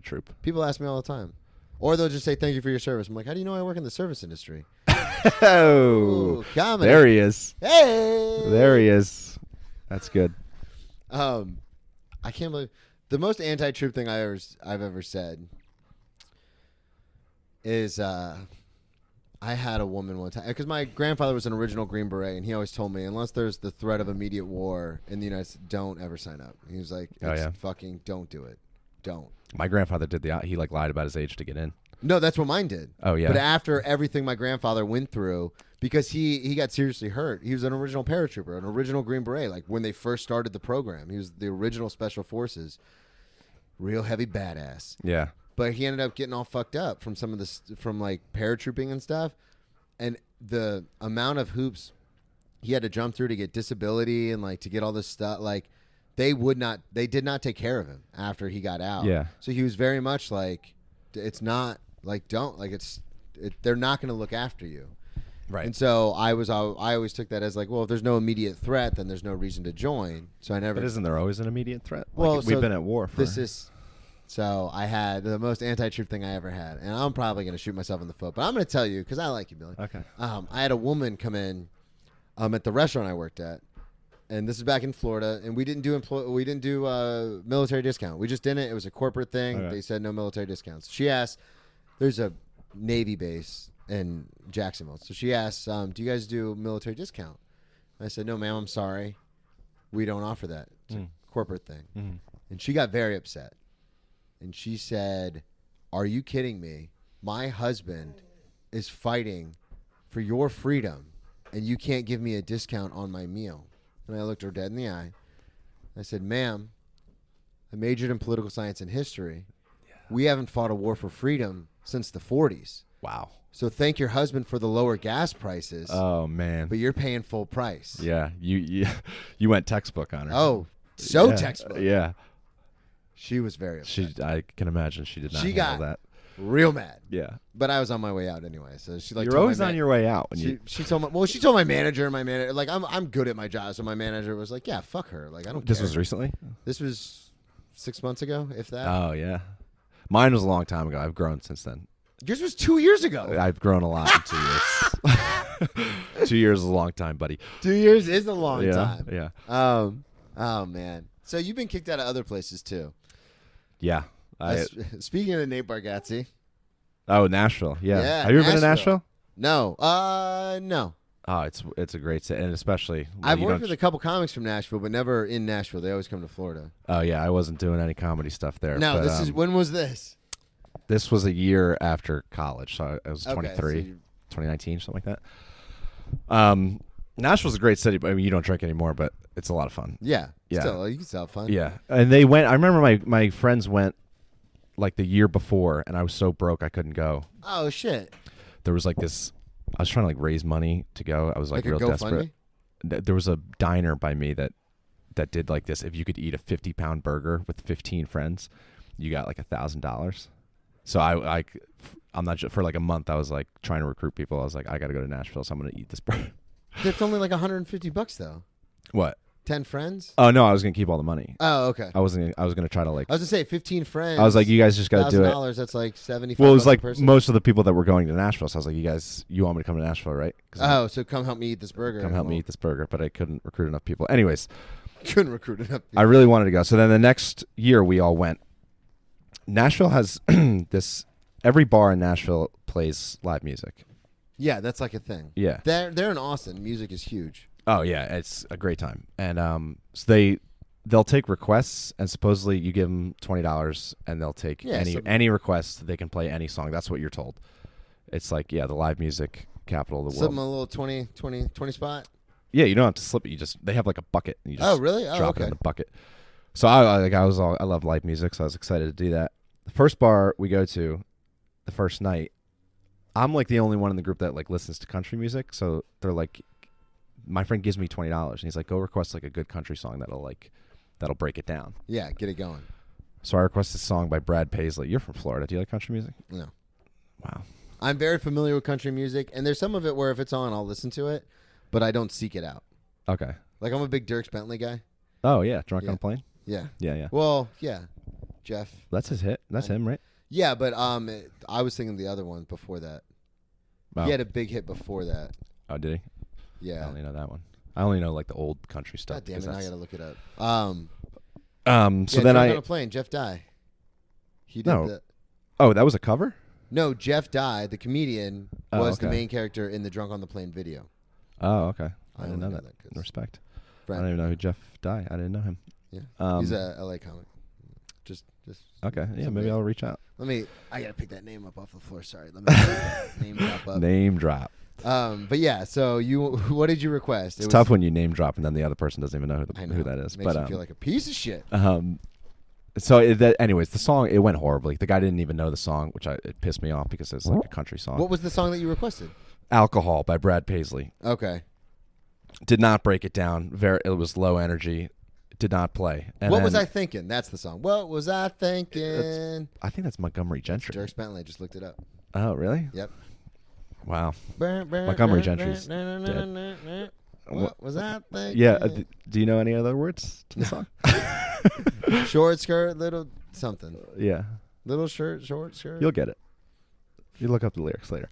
troop. People ask me all the time. Or they'll just say, thank you for your service. I'm like, how do you know I work in the service industry? Oh, comedy. there he is. Hey! There he is. That's good. I can't believe the most anti-troop thing I've ever said is I had a woman one time because my grandfather was an original Green Beret, and he always told me unless there's the threat of immediate war in the United States, don't ever sign up. He was like, fucking don't do it, don't. My grandfather did he like lied about his age to get in. No, that's what mine did. Oh yeah. But after everything my grandfather went through, because he got seriously hurt. He was an original paratrooper, an original Green Beret. Like when they first started the program, he was the original Special Forces, real heavy badass. Yeah. But he ended up getting all fucked up from some of this, from like paratrooping and stuff, and the amount of hoops he had to jump through to get disability and like to get all this stuff. Like they did not take care of him after he got out. Yeah. So he was very much like, it's not like they're not going to look after you. Right. And so I always took that as like, well, if there's no immediate threat, then there's no reason to join. So I never. But isn't there always an immediate threat? Well, like, we've been at war for. So I had the most anti-troop thing I ever had, and I'm probably going to shoot myself in the foot, but I'm going to tell you because I like you, Billy. Okay. I had a woman come in, at the restaurant I worked at, and this is back in Florida, and we didn't do military discount. We just didn't. It was a corporate thing. Okay. They said no military discounts. She asked, there's a Navy base in Jacksonville, so she asked, do you guys do military discount? I said, no, ma'am, I'm sorry, we don't offer that. It's a corporate thing. Mm-hmm. And she got very upset. And she said, are you kidding me? My husband is fighting for your freedom, and you can't give me a discount on my meal. And I looked her dead in the eye. I said, ma'am, I majored in political science and history. Yeah. We haven't fought a war for freedom since the 40s. Wow. So thank your husband for the lower gas prices. Oh, man. But you're paying full price. Yeah. You went textbook on her. Oh, textbook. Yeah. She was very upset. I can imagine she did not She handle got that. Real mad. Yeah. But I was on my way out anyway. So she You're always on your way out. When she told my manager, like I'm good at my job. So my manager was like, yeah, fuck her. Like I don't care. This was recently? This was 6 months ago, if that. Oh, yeah. Mine was a long time ago. I've grown since then. Yours was 2 years ago. I've grown a lot in 2 years. 2 years is a long time, buddy. 2 years is a long time. Yeah. Oh man. So you've been kicked out of other places too. Yeah. Speaking of Nate Bargatze. Oh, Nashville. Yeah. Have you ever been to Nashville? Nashville? No. No. Oh, it's a great city, and especially I've worked with a couple comics from Nashville, but never in Nashville. They always come to Florida. Oh yeah, I wasn't doing any comedy stuff there. No, but, when was this? This was a year after college, so I was 23, Okay, 2019, something like that. Nashville's a great city, but I mean, you don't drink anymore, but it's a lot of fun. Yeah. Yeah. Still, you can still have fun. Yeah, and they went. I remember my friends went like the year before, and I was so broke I couldn't go. Oh shit. There was like this. I was trying to like raise money to go. I was like a real desperate. GoFundMe? There was a diner by me that did like this. If you could eat a 50-pound burger with 15 friends, you got like $1,000. So I'm not for like a month. I was like trying to recruit people. I was like, I got to go to Nashville, so I'm gonna eat this burger. That's only like $150 though. What? 10 friends? Oh no, I was gonna keep all the money. Oh, okay. I was gonna try to like. I was gonna say 15 friends. I was like, you guys just got to do it. $1,000. That's like $75. Well, it was like a person. most of the people that were going to Nashville. So I was like, you want me to come to Nashville, right? Oh, so come help me eat this burger. Come help me eat this burger. But I couldn't recruit enough people. Anyways, Couldn't recruit enough people. I really wanted to go. So then the next year we all went. Nashville has this. Every bar in Nashville plays live music. Yeah, that's like a thing. Yeah. They're in Austin. Music is huge. Oh yeah, it's a great time. And so they'll take requests, and supposedly you give them $20, and they'll take any request. They can play any song. That's what you're told. It's like the live music capital of the world. Something a little 20 spot. Yeah, you don't have to slip it. They have like a bucket. And you just really? Oh, drop okay. it in the bucket. So I love live music, so I was excited to do that. The first bar we go to, the first night, I'm like the only one in the group that like listens to country music. So they're like, my friend gives me $20, and he's like, go request like a good country song that'll break it down. Yeah, get it going. So I requested a song by Brad Paisley. You're from Florida. Do you like country music? No. Wow. I'm very familiar with country music, and there's some of it where if it's on, I'll listen to it, but I don't seek it out. Okay. Like I'm a big Dierks Bentley guy. Oh yeah, Drunk on a Plane. Yeah. Yeah. Well, yeah, Jeff. That's his hit. That's him, right? Yeah, but I was thinking the other one before that. Wow. He had a big hit before that. Oh, did he? Yeah. I only know that one. I only know like the old country stuff. God damn it! Now I gotta look it up. So then on a plane. Jeff Dye. He did Oh, that was a cover? No, Jeff Dye, the comedian, was the okay. main character in the Drunk on the Plane video. Oh, okay. I I didn't know only know that. that 'cause Respect. Friend. I don't even know who Jeff Dye. I didn't know him. Yeah. He's a LA comic. Just Okay. Yeah, maybe I'll reach out. I gotta pick that name up off the floor. Sorry. Let me name drop up. Name drop. But yeah, so what did you request? It's tough when you name drop and then the other person doesn't even know who that is. Makes but you feel like a piece of shit. So anyways, the song, it went horribly. The guy didn't even know the song, which it pissed me off because it's like a country song. What was the song that you requested? Alcohol by Brad Paisley. Okay. Did not break it down. It was low energy. Did not play. And What was I thinking? That's the song. What was I thinking? I think that's Montgomery Gentry. Dierks Bentley. I just looked it up. Oh, really? Yep. Wow. Montgomery Gentry's dead. What was I thinking? Yeah. Do you know any other words to the song? Short skirt, little something. Yeah. Little shirt, short skirt. You'll get it. You look up the lyrics later.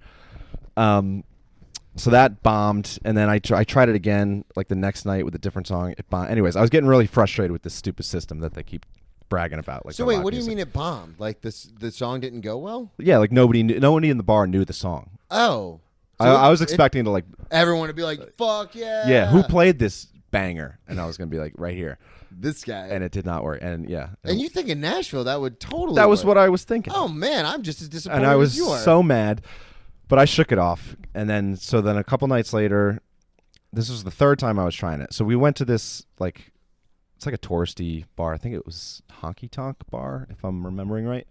So that bombed, and then I tried it again like the next night with a different song. It bombed. Anyways, I was getting really frustrated with this stupid system that they keep bragging about. Like, so wait, what do you mean it bombed? Like the song didn't go well? Yeah, like nobody in the bar knew the song. Oh. So I was expecting to like everyone to be like, "Fuck yeah!" Yeah, who played this banger? And I was gonna be like, right here, this guy. And it did not work. And yeah, and you think in Nashville that would totally? That was what I was thinking. Oh man, I'm just as disappointed. And I was as you are. so mad, but I shook it off. And then a couple nights later, this was the third time I was trying it. So we went to this it's like a touristy bar. I think it was Honky Tonk Bar, if I'm remembering right.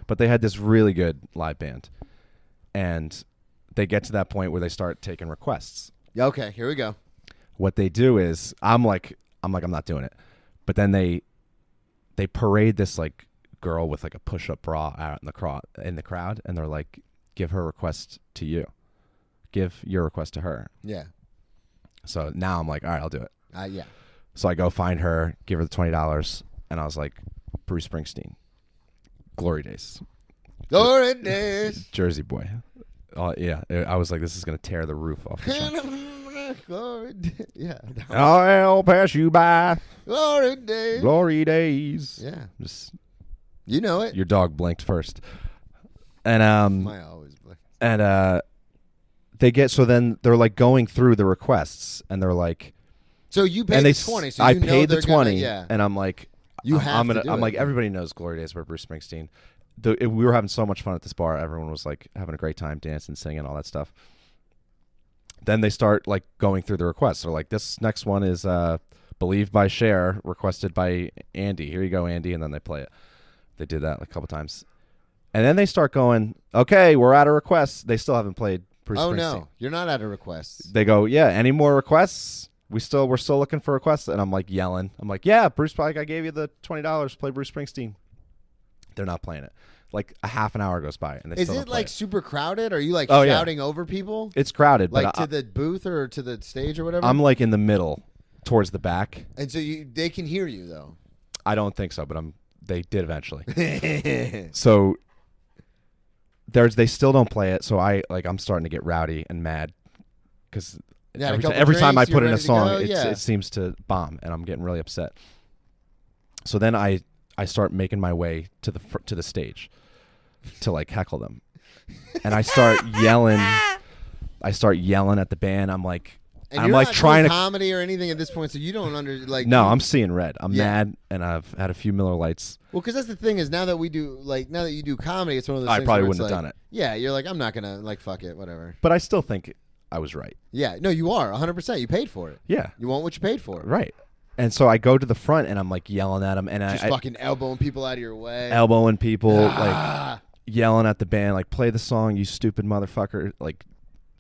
But they had this really good live band, and they get to that point where they start taking requests. Okay, here we go. What they do is I'm like I'm not doing it. But then they parade this like girl with like a push-up bra out in the crowd, and they're like, give her request to you. Give your request to her. Yeah. So now I'm like, all right, I'll do it. Yeah. So I go find her, give her the $20, and I was like, Bruce Springsteen, Glory Days. Glory Days. Jersey Boy. Yeah, I was like, this is going to tear the roof off the trunk. Glory Days. Yeah. I'll pass you by. Glory Days. Glory Days. Yeah. Just, you know it. Your dog blinked first. And my always blink. And so then they're like going through the requests, and they're like, so you paid the 20. So I you paid the 20, yeah. And I'm like, I'm like, everybody knows Glory Days by Bruce Springsteen. We were having so much fun at this bar. Everyone was like having a great time, dancing, singing, all that stuff. then they start like going through the requests. They're like, this next one is Believed by Cher, requested by Andy. Here you go, Andy. And then they play it. They did that a couple times. And then they start going, okay, we're out of requests. They still haven't played Bruce Springsteen. No, you're not out of requests. They go, yeah, any more requests? We're still looking for requests. And I'm like yelling. I'm like, yeah, Bruce, like I gave you the $20. Play Bruce Springsteen. They're not playing it. Like a half an hour goes by, and they Is still it don't play like it. super crowded? Are you like Oh, shouting over people? It's crowded, Like but to the booth or to the stage or whatever? I'm like in the middle, towards the back. And so they can hear you though. I don't think so, but they did eventually. So they still don't play it. So I'm starting to get rowdy and mad because every time I put in a song, it seems to bomb, and I'm getting really upset. So then I start making my way to the stage to like heckle them, and I start yelling. I start yelling at the band. I'm like, and I'm you're like not trying doing to comedy or anything at this point, so you don't No, I'm seeing red. I'm mad, and I've had a few Miller Lights. Well, because that's the thing is now that you do comedy, it's one of those. I things probably where wouldn't it's have like, done it. Yeah, you're like, I'm not gonna like fuck it, whatever. But I still think I was right. Yeah, no, you are 100%. You paid for it. Yeah, you want what you paid for. Right. And so I go to the front, and I'm like yelling at them, and just fucking elbowing people out of your way. Elbowing people, like yelling at the band, like play the song, you stupid motherfucker. Like,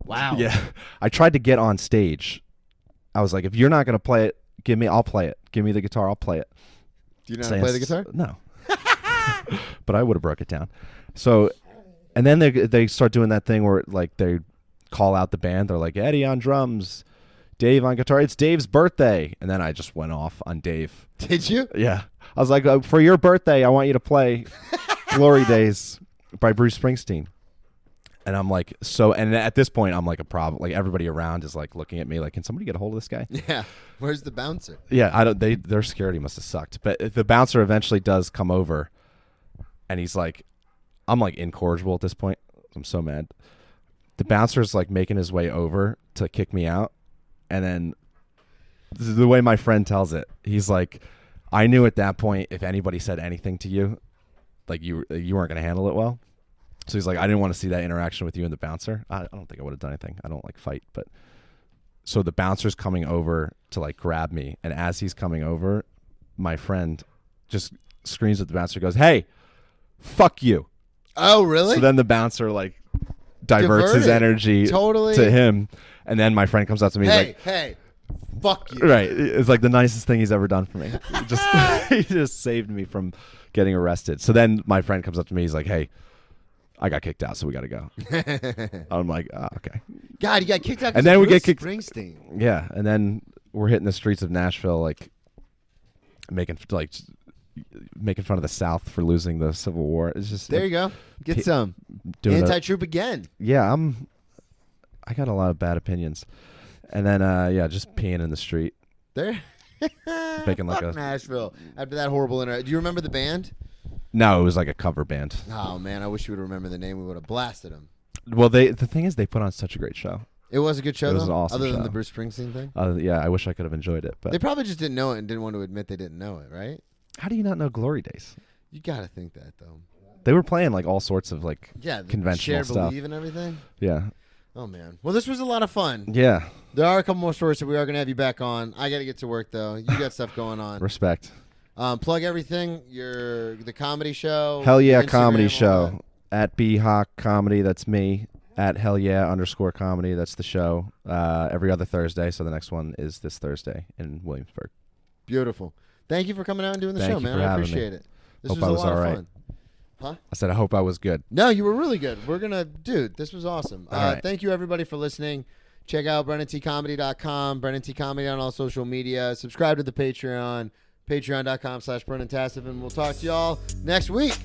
wow. Yeah. I tried to get on stage. I was like, if you're not gonna play it, I'll play it. Give me the guitar, I'll play it. Do you know how to play the guitar? No. But I would have broke it down. So, and then they start doing that thing where like they call out the band. They're like, Eddie on drums, Dave on guitar. It's Dave's birthday. And then I just went off on Dave. Did you? Yeah. I was like, for your birthday, I want you to play Glory Days by Bruce Springsteen. And I'm like, and at this point, I'm like a problem. Like everybody around is like looking at me like, can somebody get a hold of this guy? Yeah. Where's the bouncer? Yeah. Their security must have sucked. But the bouncer eventually does come over, and he's like, I'm like incorrigible at this point. I'm so mad. The bouncer's like making his way over to kick me out. And then the way my friend tells it, he's like, I knew at that point, if anybody said anything to you, like you weren't going to handle it well. So he's like, I didn't want to see that interaction with you and the bouncer. I don't think I would have done anything. I don't like fight. But so the bouncer's coming over to like grab me. And as he's coming over, my friend just screams at the bouncer, goes, hey, fuck you. Oh, really? So then the bouncer like diverts his energy to him. And then my friend comes up to me. Hey, fuck you. Right. It's like the nicest thing he's ever done for me. He just saved me from getting arrested. So then my friend comes up to me. He's like, hey, I got kicked out, so we got to go. I'm like, okay. God, you got kicked out. And then we get kicked. Springsteen. Yeah, and then we're hitting the streets of Nashville, like making fun of the South for losing the Civil War. It's just there. You go. Get some anti-troop again. Yeah, I got a lot of bad opinions, and then just peeing in the street. There. Making like Fuck Nashville. After that horrible interaction, do you remember the band? No, it was like a cover band. Oh man, I wish you would remember the name. We would have blasted them. Well, the thing is, they put on such a great show. It was a good show. It was an awesome other than show. the Bruce Springsteen thing. Yeah, I wish I could have enjoyed it, but they probably just didn't know it and didn't want to admit they didn't know it. Right? How do you not know Glory Days? You gotta think that though. They were playing like all sorts of like conventional Share, stuff. Believe and everything. Yeah. Oh man. Well, this was a lot of fun. Yeah. There are a couple more stories that we are gonna have you back on. I gotta get to work though. You got stuff going on. Respect. Plug everything. The comedy show. Hell yeah, Instagram, comedy show at BHawk Comedy. That's me. At Hell yeah _comedy. That's the show. Every other Thursday. So the next one is this Thursday in Williamsburg. Beautiful. Thank you for coming out and doing the show, man. I appreciate it. This was a lot of fun. Huh? I said I hope I was good. No, you were really good. Dude, this was awesome. Right. Thank you everybody for listening. Check out BrennanTComedy.com, Brennan T Comedy on all social media. Subscribe to the Patreon, patreon.com/BrennanTassif, and we'll talk to y'all next week.